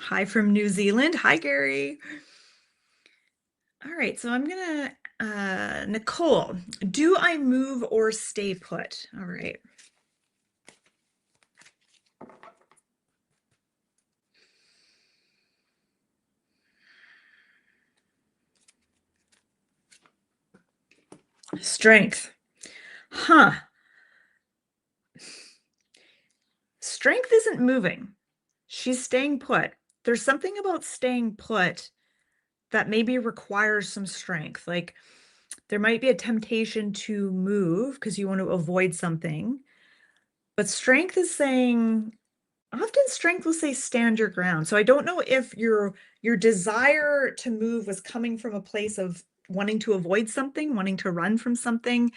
Hi from New Zealand. Hi, Gary. All right, so I'm gonna, Nicole, do I move or stay put? All right. Strength. Huh. Strength isn't moving. She's staying put. There's something about staying put that maybe requires some strength. Like there might be a temptation to move because you want to avoid something. But strength is saying, often strength will say stand your ground. So I don't know if your desire to move was coming from a place of wanting to avoid something, wanting to run from something,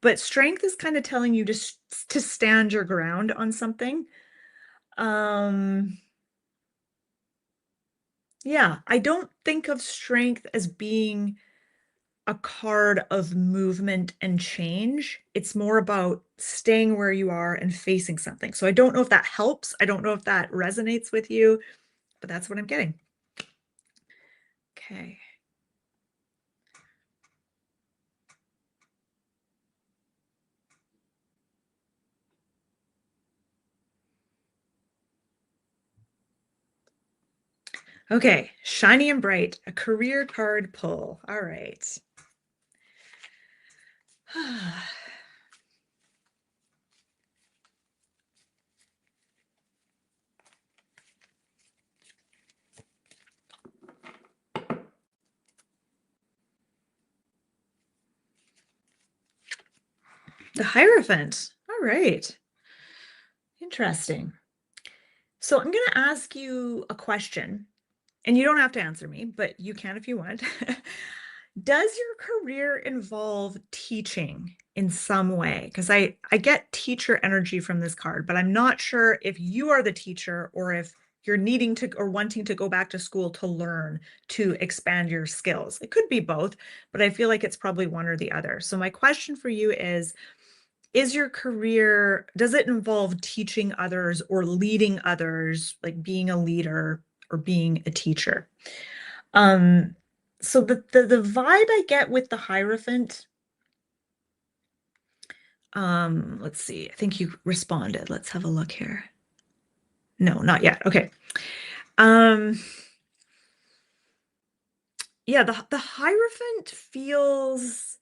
but strength is kind of telling you to stand your ground on something. Yeah, I don't think of strength as being a card of movement and change. It's more about staying where you are and facing something. So I don't know if that helps. I don't know if that resonates with you, but that's what I'm getting. Okay. Okay, shiny and bright, a career card pull. All right. The Hierophant. All right. Interesting. So I'm going to ask you a question, and you don't have to answer me, but you can if you want. Does your career involve teaching in some way? Because I get teacher energy from this card, but I'm not sure if you are the teacher or if you're needing to or wanting to go back to school to learn to expand your skills. It could be both, but I feel like it's probably one or the other. So my question for you is your career, does it involve teaching others or leading others, like being a leader or being a teacher? Um, so the vibe I get with the Hierophant, let's see, I think you responded. Let's have a look here. No, not yet. Okay. Um, yeah, the Hierophant feels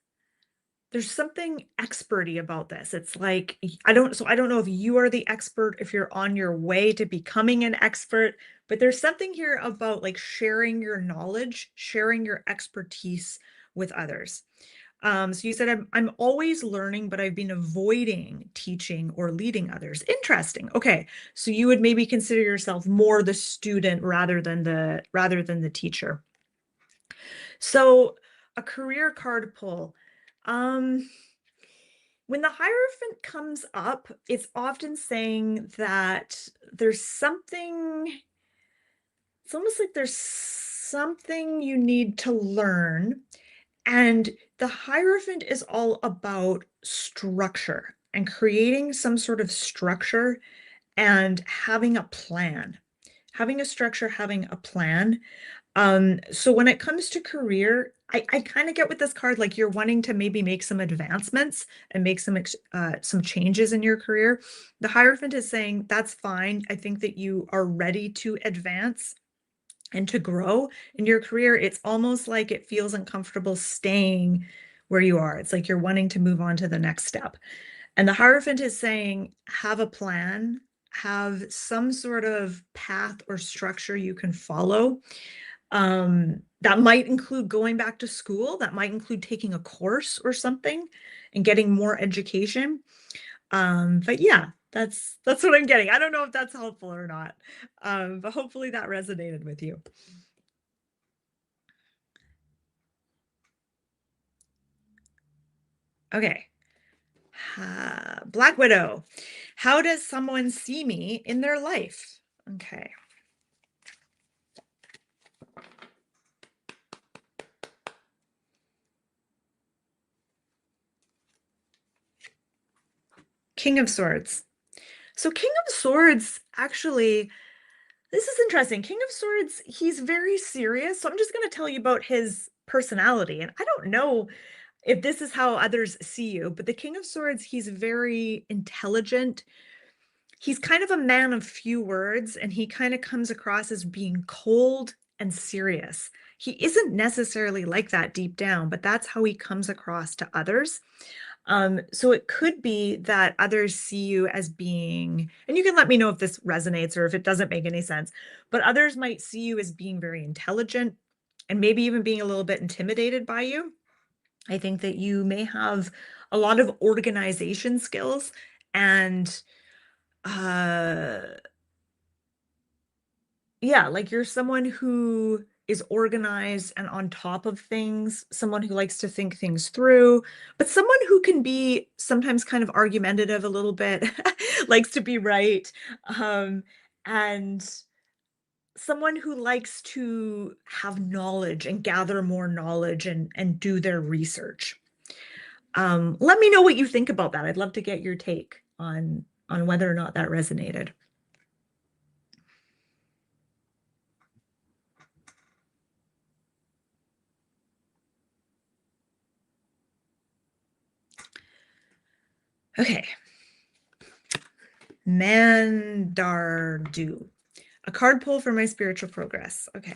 there's something experty about this. It's like I don't know if you are the expert, if you're on your way to becoming an expert, but there's something here about like sharing your knowledge, sharing your expertise with others. So you said I'm always learning, but I've been avoiding teaching or leading others. Interesting. Okay. So you would maybe consider yourself more the student rather than the teacher. So a career card pull. Um, when the Hierophant comes up, it's often saying that there's something, it's almost like there's something you need to learn. And the Hierophant is all about structure and creating some sort of structure and having a plan, having a structure, having a plan. So when it comes to career, I kind of get with this card, like you're wanting to maybe make some advancements and make some changes in your career. The Hierophant is saying that's fine. I think that you are ready to advance and to grow in your career. It's almost like it feels uncomfortable staying where you are. It's like you're wanting to move on to the next step. And the Hierophant is saying, have a plan, have some sort of path or structure you can follow. That might include going back to school. That might include taking a course or something and getting more education. But yeah, that's what I'm getting. I don't know if that's helpful or not. But hopefully that resonated with you. Okay. Black Widow. How does someone see me in their life? Okay. King of Swords. So King of Swords, actually, this is interesting. King of Swords, he's very serious. So I'm just going to tell you about his personality. And I don't know if this is how others see you, but the King of Swords, he's very intelligent. He's kind of a man of few words, and he kind of comes across as being cold and serious. He isn't necessarily like that deep down, but that's how he comes across to others. So it could be that others see you as being, and you can let me know if this resonates or if it doesn't make any sense, but others might see you as being very intelligent and maybe even being a little bit intimidated by you. I think that you may have a lot of organization skills and uh yeah, like you're someone who is organized and on top of things, someone who likes to think things through, but someone who can be sometimes kind of argumentative a little bit, likes to be right. Um, and someone who likes to have knowledge and gather more knowledge and do their research. Let me know what you think about that. I'd love to get your take on whether or not that resonated. Okay. Mandardu. A card pull for my spiritual progress. Okay.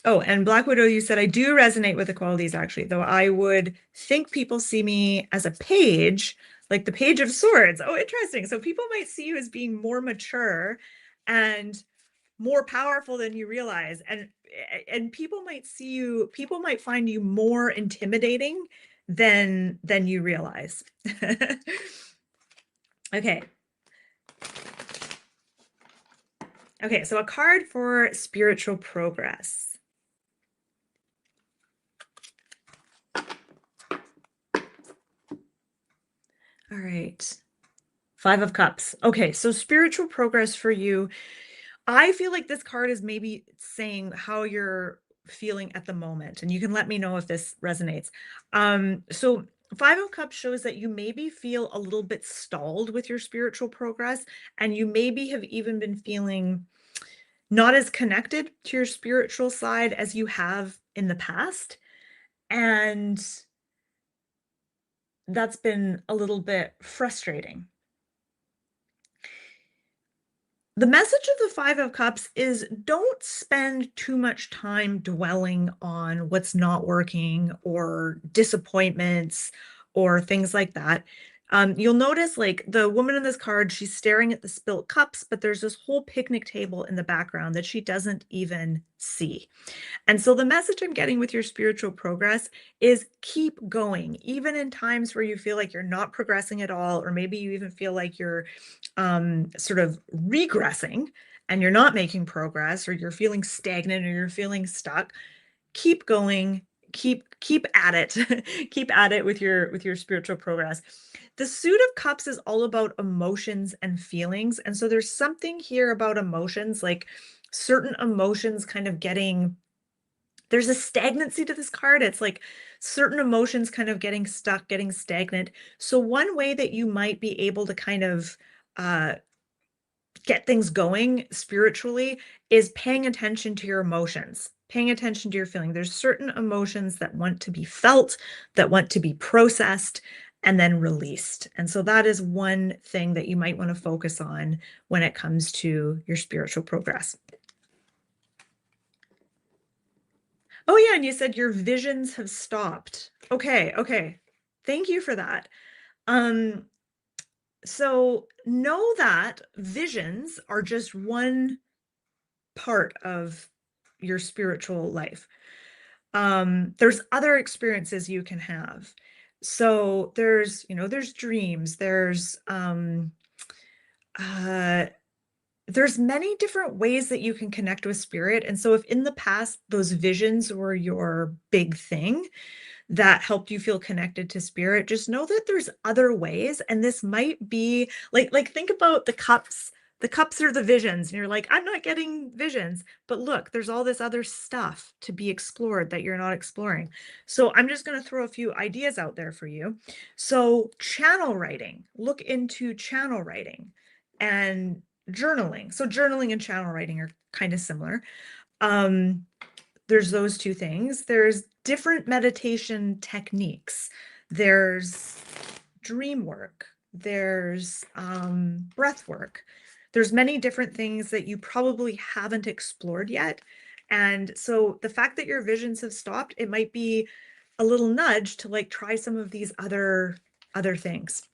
Oh, and Black Widow, you said I do resonate with the qualities actually, though I would think people see me as a page, like the Page of Swords. Oh, interesting. So people might see you as being more mature and more powerful than you realize. And people might see you, people might find you more intimidating than you realize. Okay. Okay, so a card for spiritual progress. All right. Five of Cups. Okay, so spiritual progress for you. I feel like this card is maybe saying how you're feeling at the moment, and you can let me know if this resonates. So Five of Cups shows that you maybe feel a little bit stalled with your spiritual progress, and you maybe have even been feeling not as connected to your spiritual side as you have in the past. And that's been a little bit frustrating. The message of the Five of Cups is don't spend too much time dwelling on what's not working or disappointments or things like that. You'll notice, like, the woman in this card, she's staring at the spilt cups, but there's this whole picnic table in the background that she doesn't even see. And so the message I'm getting with your spiritual progress is keep going, even in times where you feel like you're not progressing at all, or maybe you even feel like you're sort of regressing and you're not making progress, or you're feeling stagnant, or you're feeling stuck. Keep going, keep at it, keep at it with your spiritual progress. The Suit of Cups is all about emotions and feelings, and so there's something here about emotions, like certain emotions kind of getting, there's a stagnancy to this card. It's like certain emotions kind of getting stuck, getting stagnant. So one way that you might be able to kind of uh, get things going spiritually is paying attention to your emotions, paying attention to your feeling. There's certain emotions that want to be felt, that want to be processed and then released. And so that is one thing that you might want to focus on when it comes to your spiritual progress. Oh yeah, and you said your visions have stopped. Okay, okay. Thank you for that. Um, so know that visions are just one part of your spiritual life. There's other experiences you can have. So there's, there's dreams, uh there's many different ways that you can connect with spirit. And so if in the past those visions were your big thing that helped you feel connected to spirit, just know that there's other ways. And this might be like think about the cups. The cups are the visions, and you're like, I'm not getting visions. But look, there's all this other stuff to be explored that you're not exploring. So I'm just going to throw a few ideas out there for you. So channel writing, look into channel writing and journaling. So journaling and channel writing are kind of similar. Um, there's those two things. There's different meditation techniques. There's dream work. There's breath work. There's many different things that you probably haven't explored yet. And so the fact that your visions have stopped, it might be a little nudge to like try some of these other things.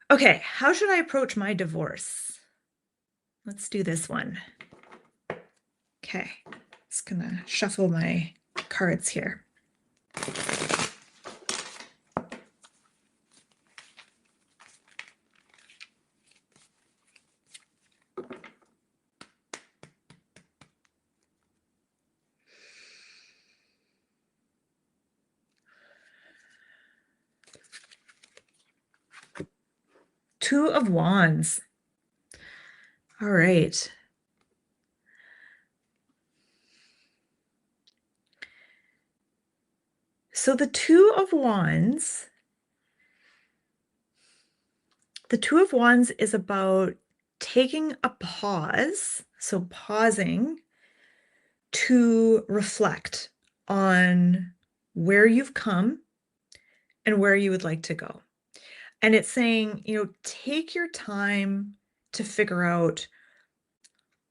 Okay, how should I approach my divorce? Let's do this one. Okay, just gonna shuffle my cards here. Two of Wands. All right. So the Two of Wands is about taking a pause, so pausing to reflect on where you've come and where you would like to go. And it's saying, take your time to figure out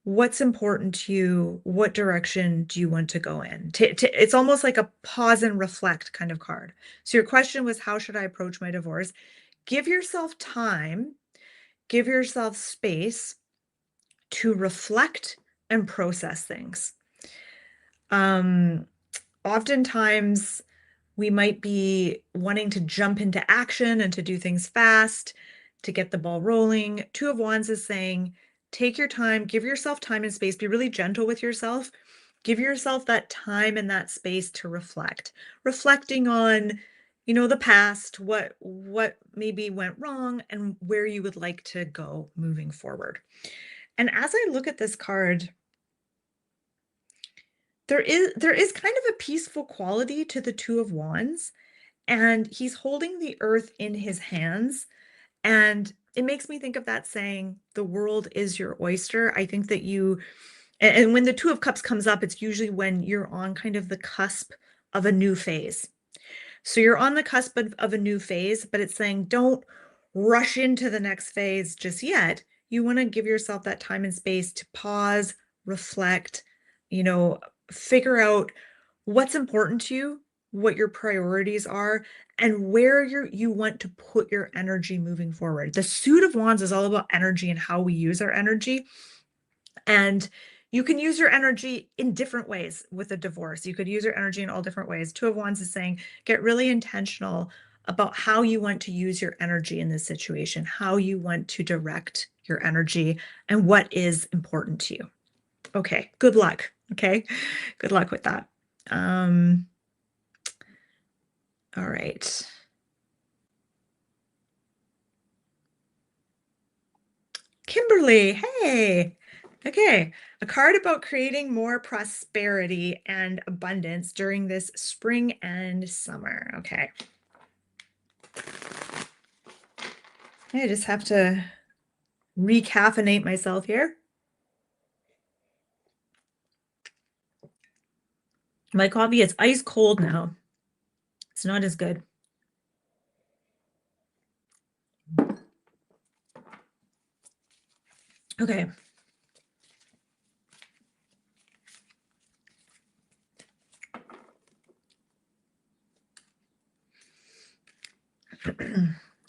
what's important to you, what direction do you want to go in. It's almost like a pause and reflect kind of card. So your question was, how should I approach my divorce? Give yourself time, give yourself space to reflect and process things. Oftentimes we might be wanting to jump into action and to do things fast to get the ball rolling. Two of Wands is saying, take your time, give yourself time and space, be really gentle with yourself. Give yourself that time and that space to reflect. Reflecting on, the past, what maybe went wrong and where you would like to go moving forward. And as I look at this card, there is kind of a peaceful quality to the Two of Wands, and he's holding the earth in his hands. And it makes me think of that saying, the world is your oyster. I think that and when the Two of Cups comes up, it's usually when you're on kind of the cusp of a new phase. So you're on the cusp of a new phase, but it's saying don't rush into the next phase just yet. You want to give yourself that time and space to pause, reflect, you know, figure out what's important to you, what your priorities are, and where you want to put your energy moving forward. The Suit of Wands is all about energy and how we use our energy. And you can use your energy in different ways with a divorce. You could use your energy in all different ways. Two of Wands is saying, get really intentional about how you want to use your energy in this situation, how you want to direct your energy, and what is important to you. Okay, good luck. Okay, good luck with that. All right. Kimberly, hey. Okay, a card about creating more prosperity and abundance during this spring and summer. Okay. I just have to recaffeinate myself here. My coffee is ice cold now. It's not as good. Okay.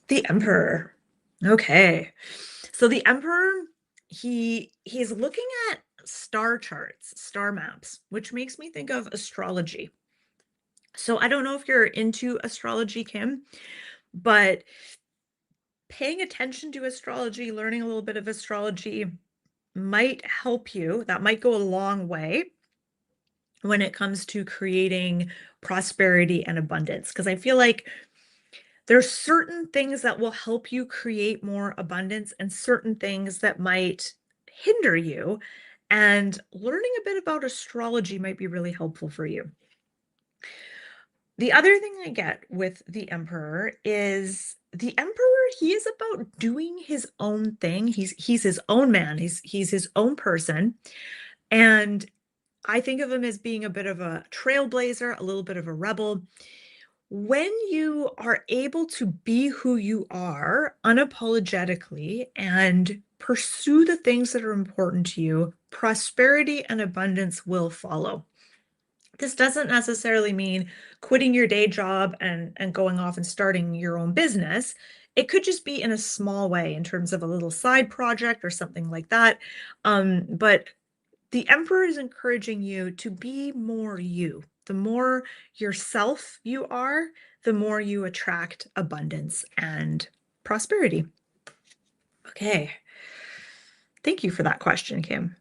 The Emperor. Okay. So the Emperor, he's looking at star charts, star maps, which makes me think of astrology. So I don't know if you're into astrology, Kim, but paying attention to astrology, learning a little bit of astrology might help you. That might go a long way when it comes to creating prosperity and abundance. Because I feel like there's certain things that will help you create more abundance and certain things that might hinder you. And learning a bit about astrology might be really helpful for you. The other thing I get with the Emperor is the Emperor, he is about doing his own thing. He's his own man. He's his own person. And I think of him as being a bit of a trailblazer, a little bit of a rebel. When you are able to be who you are unapologetically and pursue the things that are important to you, prosperity and abundance will follow. This doesn't necessarily mean quitting your day job and going off and starting your own business. It could just be in a small way in terms of a little side project or something like that. But the Emperor is encouraging you to be more you. The more yourself you are, the more you attract abundance and prosperity. Okay. Thank you for that question, Kim.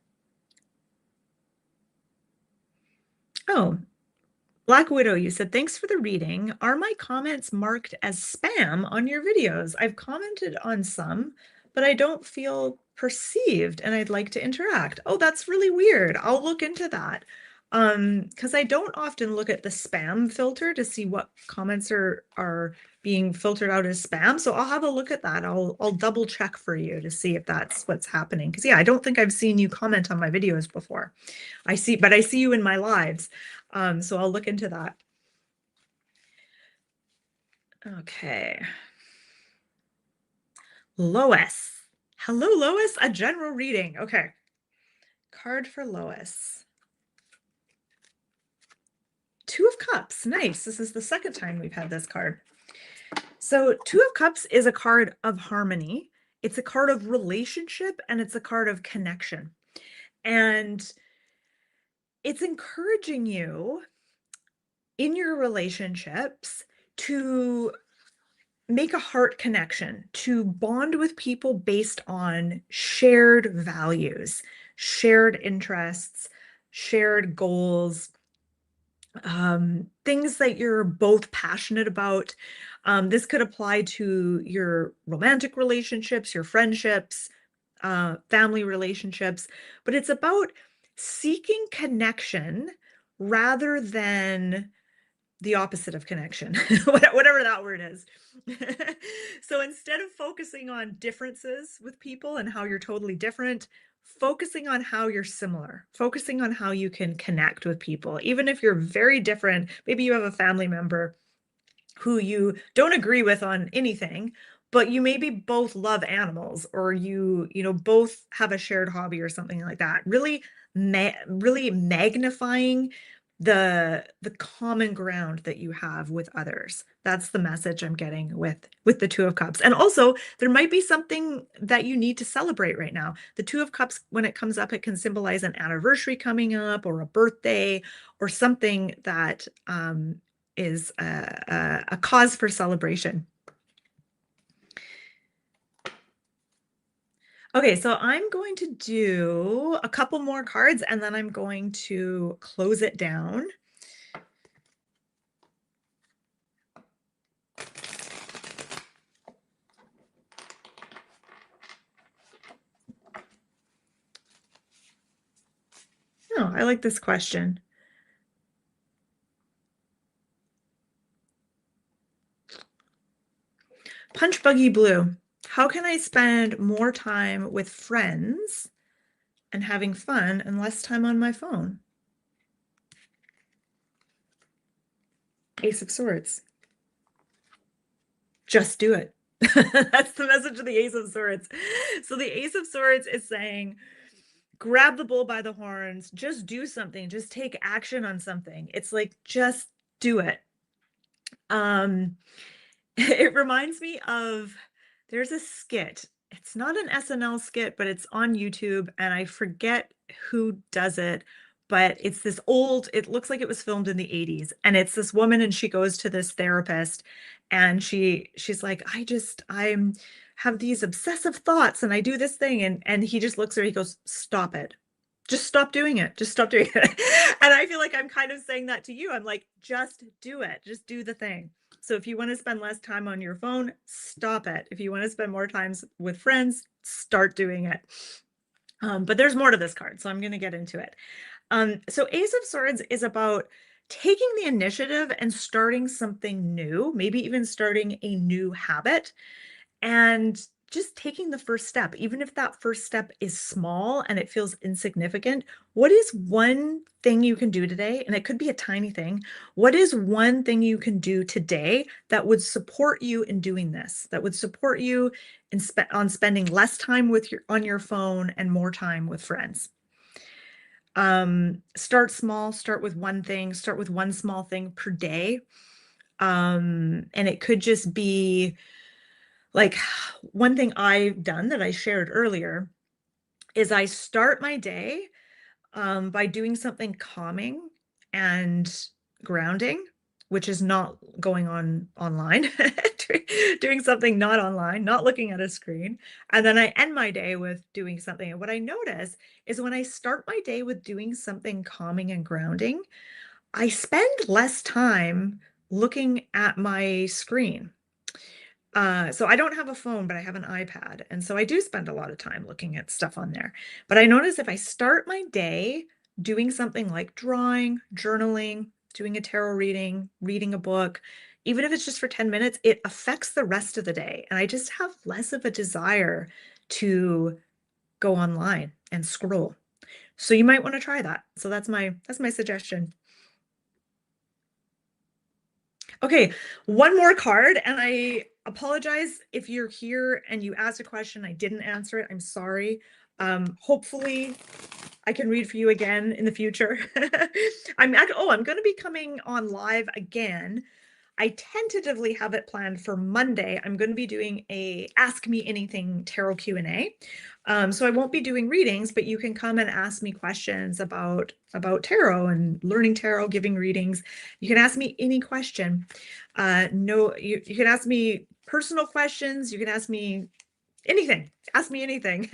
Oh, Black Widow, you said, thanks for the reading. Are my comments marked as spam on your videos? I've commented on some, but I don't feel perceived and I'd like to interact. Oh, that's really weird. I'll look into that. Because I don't often look at the spam filter to see what comments are being filtered out as spam. So I'll have a look at that. I'll double check for you to see if that's what's happening. Because yeah, I don't think I've seen you comment on my videos before. But I see you in my lives. So I'll look into that. Okay. Lois. Hello, Lois. A general reading. Okay. Card for Lois. Two of Cups. Nice. This is the second time we've had this card. So Two of Cups is a card of harmony. It's a card of relationship and it's a card of connection. And it's encouraging you in your relationships to make a heart connection, to bond with people based on shared values, shared interests, shared goals, things that you're both passionate about. This could apply to your romantic relationships, your friendships, family relationships, but it's about seeking connection rather than the opposite of connection, whatever that word is. So instead of focusing on differences with people and how you're totally different, focusing on how you're similar, focusing on how you can connect with people, even if you're very different. Maybe you have a family member who you don't agree with on anything, but you maybe both love animals, or you both have a shared hobby or something like that. Really magnifying the common ground that you have with others. That's the message I'm getting with the Two of Cups. And also, there might be something that you need to celebrate right now. The Two of Cups, when it comes up, it can symbolize an anniversary coming up or a birthday or something that is a cause for celebration. Okay, so I'm going to do a couple more cards and then I'm going to close it down. Oh, I like this question. Punch Buggy Blue. How can I spend more time with friends and having fun and less time on my phone? Ace of Swords. Just do it. That's the message of the Ace of Swords. So the Ace of Swords is saying, grab the bull by the horns, just do something, just take action on something. It's like, just do it. It reminds me of, there's a skit. It's not an SNL skit, but it's on YouTube and I forget who does it, but it's this old, it looks like it was filmed in the 80s, and it's this woman and she goes to this therapist and she's like, I'm have these obsessive thoughts and I do this thing, and he just looks at her, he goes, stop it. Just stop doing it. Just stop doing it. And I feel like I'm kind of saying that to you. I'm like, just do it. Just do the thing. So if you want to spend less time on your phone, stop it. If you want to spend more times with friends, start doing it. But there's more to this card, so I'm going to get into it. So Ace of Swords is about taking the initiative and starting something new, maybe even starting a new habit, and just taking the first step, even if that first step is small and it feels insignificant. What is one thing you can do today? And it could be a tiny thing. What is one thing you can do today that would support you in doing this, that would support you on spending less time on your phone and more time with friends? Start small, start with one thing, start with one small thing per day. And it could just be like, one thing I've done that I shared earlier is I start my day by doing something calming and grounding, which is not going on online, doing something not online, not looking at a screen. And then I end my day with doing something. And what I notice is when I start my day with doing something calming and grounding, I spend less time looking at my screen. So I don't have a phone, but I have an iPad. And so I do spend a lot of time looking at stuff on there. But I notice if I start my day doing something like drawing, journaling, doing a tarot reading, reading a book, even if it's just for 10 minutes, it affects the rest of the day. And I just have less of a desire to go online and scroll. So you might want to try that. So that's my suggestion. Okay, one more card, and I apologize if you're here and you asked a question, I didn't answer it. I'm sorry. Hopefully I can read for you again in the future. I'm going to be coming on live again. I tentatively have it planned for Monday. I'm going to be doing a Ask Me Anything tarot Q&A. So I won't be doing readings, but you can come and ask me questions about tarot and learning tarot, giving readings. You can ask me any question. No, you can ask me personal questions. You can ask me anything. Ask me anything.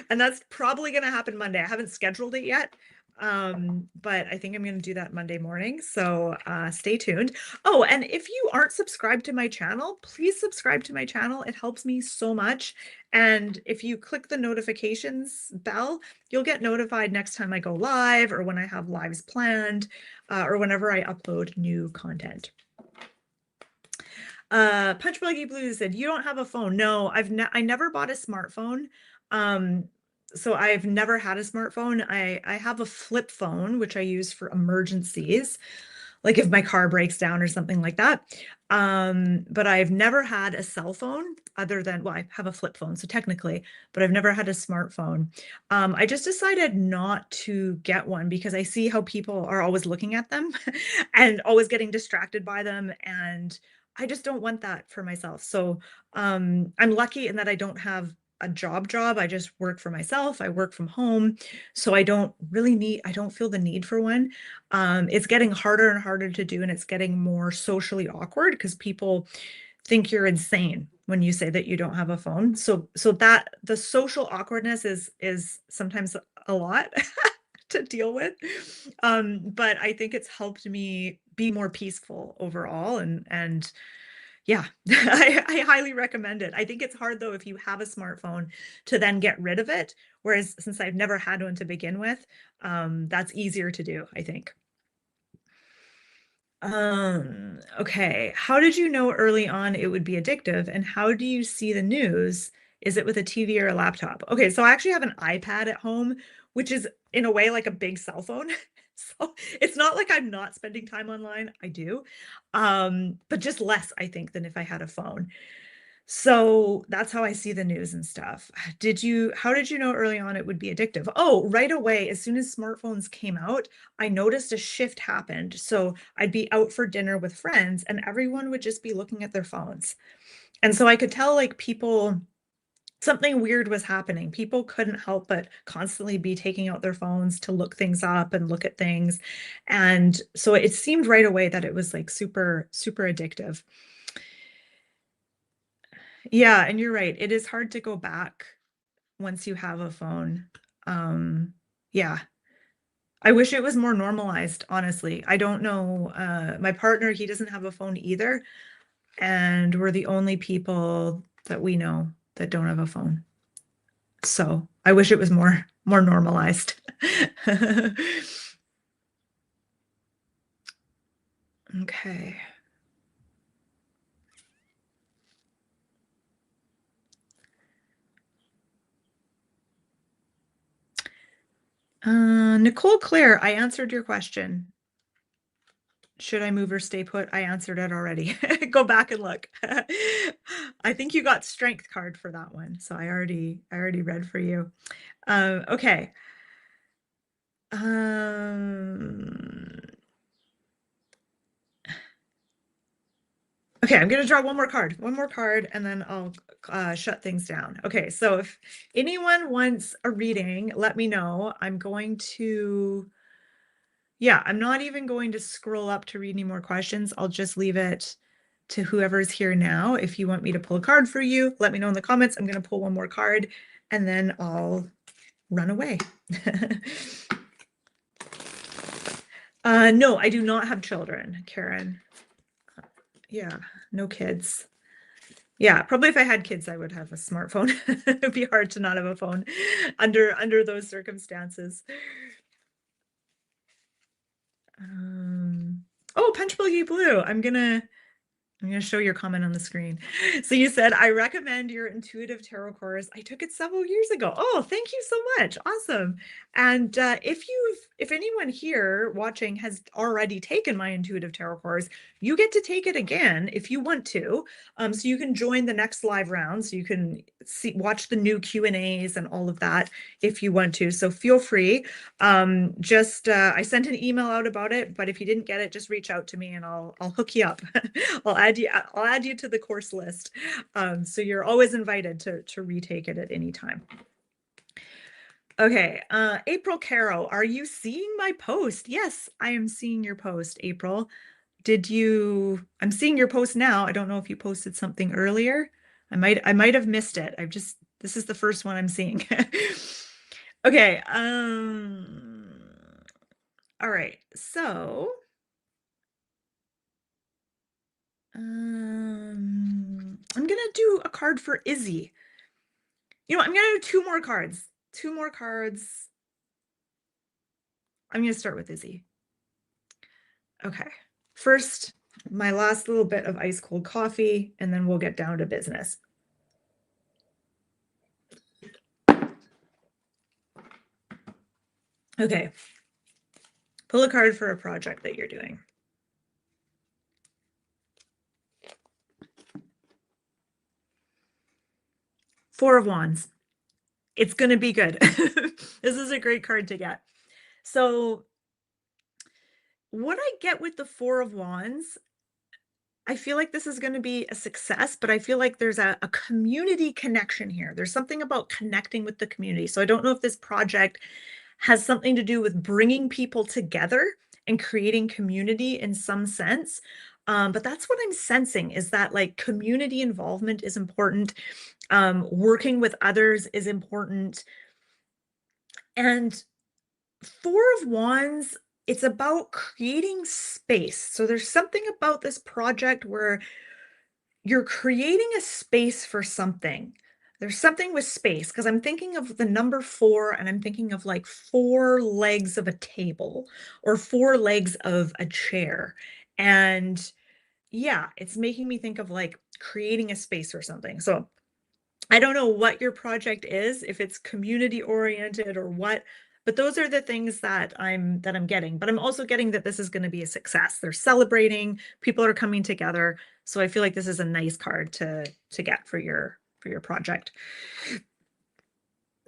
And that's probably going to happen Monday. I haven't scheduled it yet. But I think I'm going to do that Monday morning. So stay tuned. Oh, and if you aren't subscribed to my channel, please subscribe to my channel. It helps me so much. And if you click the notifications bell, you'll get notified next time I go live or when I have lives planned or whenever I upload new content. Punch Buggy Blue said, you don't have a phone. No, I never bought a smartphone. So I've never had a smartphone. I have a flip phone, which I use for emergencies, like if my car breaks down or something like that. But I've never had a cell phone other than, well, I have a flip phone, so technically, but I've never had a smartphone. I just decided not to get one because I see how people are always looking at them and always getting distracted by them. And I just don't want that for myself. So I'm lucky in that I don't have a job. I just work for myself. I work from home. So I don't feel the need for one. It's getting harder and harder to do, and it's getting more socially awkward because people think you're insane when you say that you don't have a phone. So that the social awkwardness is sometimes a lot to deal with. But I think it's helped me be more peaceful overall, and yeah, I highly recommend it. I think it's hard though if you have a smartphone to then get rid of it. Whereas since I've never had one to begin with, that's easier to do, I think. Okay. How did you know early on it would be addictive? And how do you see the news? Is it with a TV or a laptop? Okay, so I actually have an iPad at home, which is in a way like a big cell phone. So it's not like I'm not spending time online. I do. But just less, I think, than if I had a phone. So that's how I see the news and stuff. How did you know early on it would be addictive? Oh, right away, as soon as smartphones came out, I noticed a shift happened. So I'd be out for dinner with friends and everyone would just be looking at their phones. And so I could tell like something weird was happening. People couldn't help but constantly be taking out their phones to look things up and look at things. And so it seemed right away that it was like super, super addictive. Yeah, and you're right. It is hard to go back once you have a phone. Yeah. I wish it was more normalized, honestly. I don't know. My partner, he doesn't have a phone either, and we're the only people that we know that don't have a phone. So I wish it was more normalized. Okay. Nicole Claire, I answered your question. Should I move or stay put? I answered it already. Go back and look. I think you got strength card for that one. So I already read for you. Okay. Okay, I'm gonna draw one more card, and then I'll shut things down. Okay, so if anyone wants a reading, let me know. I'm not even going to scroll up to read any more questions. I'll just leave it to whoever's here now. If you want me to pull a card for you, let me know in the comments. I'm gonna pull one more card and then I'll run away. No, I do not have children, Karen. Yeah, no kids. Yeah, probably if I had kids, I would have a smartphone. It'd be hard to not have a phone under those circumstances. Oh, Punch Buggy Blue. I'm going to show your comment on the screen. So you said, I recommend your intuitive tarot course. I took it several years ago. Oh, thank you so much. Awesome. And if anyone here watching has already taken my intuitive tarot course, you get to take it again if you want to. So you can join the next live round. So you can watch the new Q&As and all of that if you want to. So feel free. I sent an email out about it, but if you didn't get it, just reach out to me and I'll hook you up. I'll add you to the course list. So you're always invited to retake it at any time. Okay, April Carroll, are you seeing my post? Yes, I am seeing your post, April. I'm seeing your post now. I don't know if you posted something earlier. I might have missed it. This is the first one I'm seeing. Okay, all right, so I'm gonna do a card for Izzy. You know, I'm gonna do two more cards. Two more cards. I'm gonna start with Izzy. Okay. First, my last little bit of ice cold coffee, and then we'll get down to business. Okay. Pull a card for a project that you're doing. Four of Wands. It's going to be good. This is a great card to get. So what I get with the Four of Wands, I feel like this is going to be a success, but I feel like there's a community connection here. There's something about connecting with the community. So I don't know if this project has something to do with bringing people together and creating community in some sense. But that's what I'm sensing, is that like community involvement is important. Working with others is important. And Four of Wands, it's about creating space. So there's something about this project where you're creating a space for something. There's something with space, because I'm thinking of the number 4 and I'm thinking of like 4 legs of a table or 4 legs of a chair. And yeah, it's making me think of like creating a space or something. So I don't know what your project is, if it's community oriented or what, but those are the things that I'm getting. But I'm also getting that this is going to be a success. They're celebrating, people are coming together. So I feel like this is a nice card to get for your project.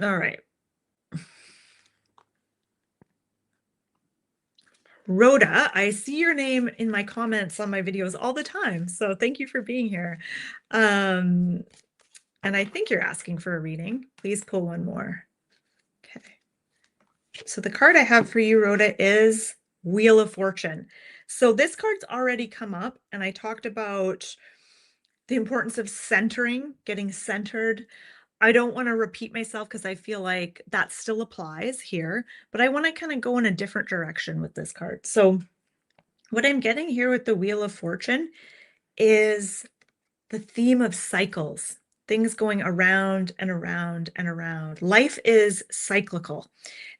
All right. Rhoda, I see your name in my comments on my videos all the time. So thank you for being here. And I think you're asking for a reading. Please pull one more. Okay. So the card I have for you, Rhoda, is Wheel of Fortune. So this card's already come up, and I talked about the importance of centering, getting centered. I don't want to repeat myself because I feel like that still applies here, but I want to kind of go in a different direction with this card. So what I'm getting here with the Wheel of Fortune is the theme of cycles, things going around and around and around. Life is cyclical.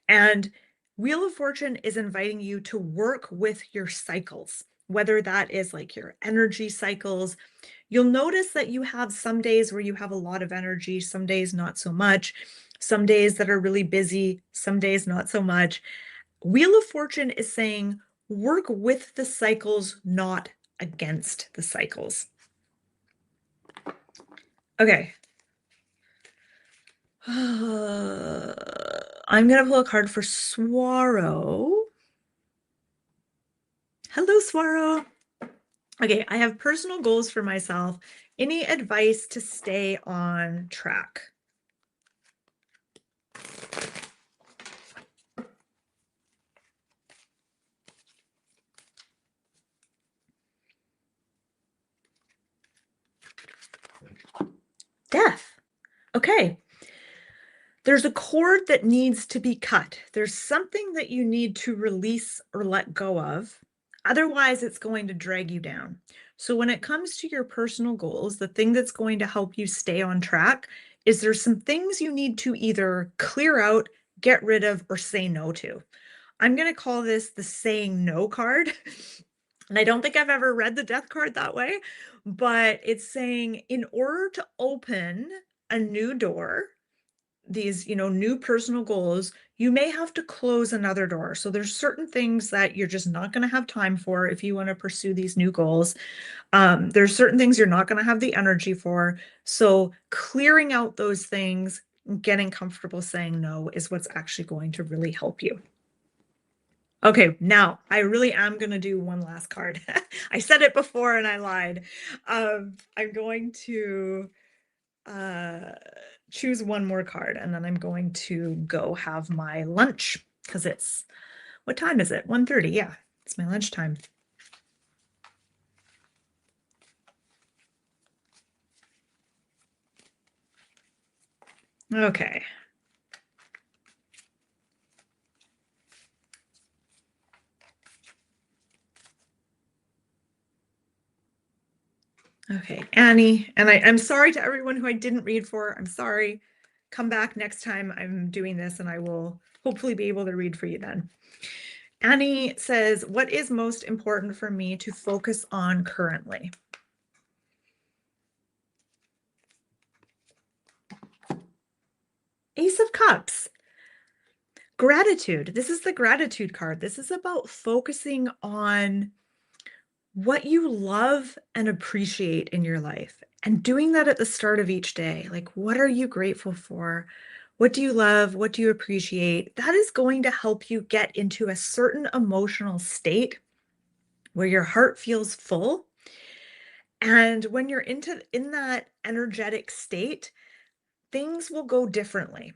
And Wheel of Fortune is inviting you to work with your cycles, whether that is like your energy cycles. You'll notice that you have some days where you have a lot of energy, some days not so much, some days that are really busy, some days not so much. Wheel of Fortune is saying work with the cycles, not against the cycles. Okay. I'm going to pull a card for Swaro. Hello, Swaro. Okay, I have personal goals for myself. Any advice to stay on track? Death. Okay. There's a cord that needs to be cut. There's something that you need to release or let go of. Otherwise, it's going to drag you down. So when it comes to your personal goals, the thing that's going to help you stay on track is there's some things you need to either clear out, get rid of, or say no to. I'm going to call this the saying no card. And I don't think I've ever read the death card that way, but it's saying in order to open a new door, these, new personal goals, you may have to close another door. So there's certain things that you're just not going to have time for if you want to pursue these new goals. There's certain things you're not going to have the energy for. So clearing out those things, getting comfortable saying no is what's actually going to really help you. Okay, now I really am going to do one last card. I said it before and I lied. I'm going to choose one more card and then I'm going to go have my lunch because what time is it? 1:30. Yeah, it's my lunchtime. Okay. Okay, Annie, and I'm sorry to everyone who I didn't read for. I'm sorry. Come back next time I'm doing this and I will hopefully be able to read for you then. Annie says, what is most important for me to focus on currently? Ace of Cups. Gratitude. This is the gratitude card. This is about focusing on what you love and appreciate in your life and doing that at the start of each day. Like, what are you grateful for? What do you love? What do you appreciate? That is going to help you get into a certain emotional state where your heart feels full. And when you're in that energetic state, things will go differently.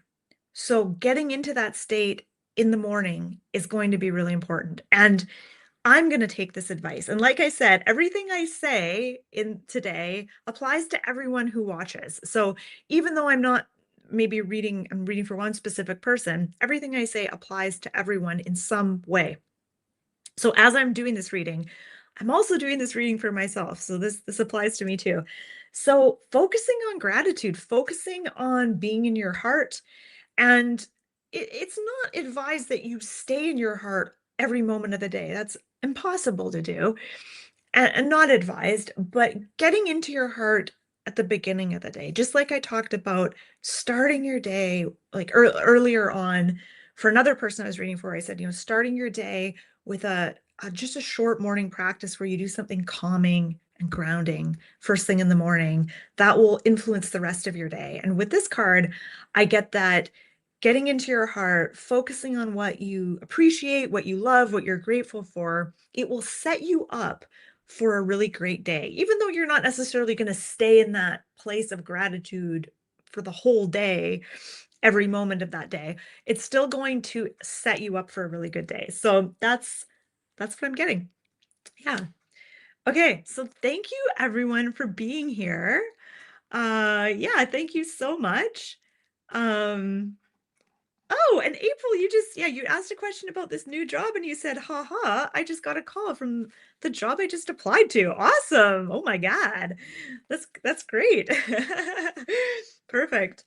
So getting into that state in the morning is going to be really important. And I'm going to take this advice. And like I said, everything I say in today applies to everyone who watches. So even though I'm reading for one specific person, everything I say applies to everyone in some way. So as I'm doing this reading, I'm also doing this reading for myself. So this applies to me too. So focusing on gratitude, focusing on being in your heart, and it's not advised that you stay in your heart every moment of the day. That's impossible to do and not advised, but getting into your heart at the beginning of the day, just like I talked about starting your day, like earlier on for another person I was reading for, I said, starting your day with just a short morning practice where you do something calming and grounding first thing in the morning, that will influence the rest of your day. And with this card, I get that getting into your heart, focusing on what you appreciate, what you love, what you're grateful for, it will set you up for a really great day. Even though you're not necessarily going to stay in that place of gratitude for the whole day, every moment of that day, it's still going to set you up for a really good day. So that's what I'm getting. Yeah. Okay, so thank you everyone for being here. Yeah, thank you so much. Oh, and April, you asked a question about this new job and you said, haha, I just got a call from the job I just applied to. Awesome. Oh my God. That's great. Perfect.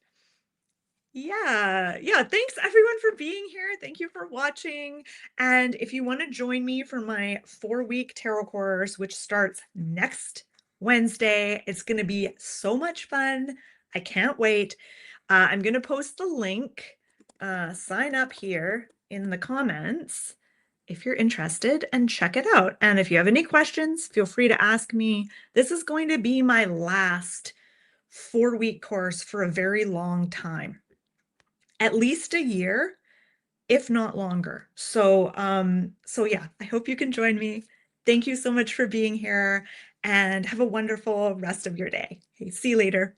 Yeah. Yeah. Thanks everyone for being here. Thank you for watching. And if you want to join me for my 4-week tarot course, which starts next Wednesday, it's going to be so much fun. I can't wait. I'm going to post the link. Sign up here in the comments if you're interested and check it out. And if you have any questions, feel free to ask me. This is going to be my last 4-week course for a very long time, at least a year, if not longer. So yeah, I hope you can join me. Thank you so much for being here and have a wonderful rest of your day. Okay, see you later.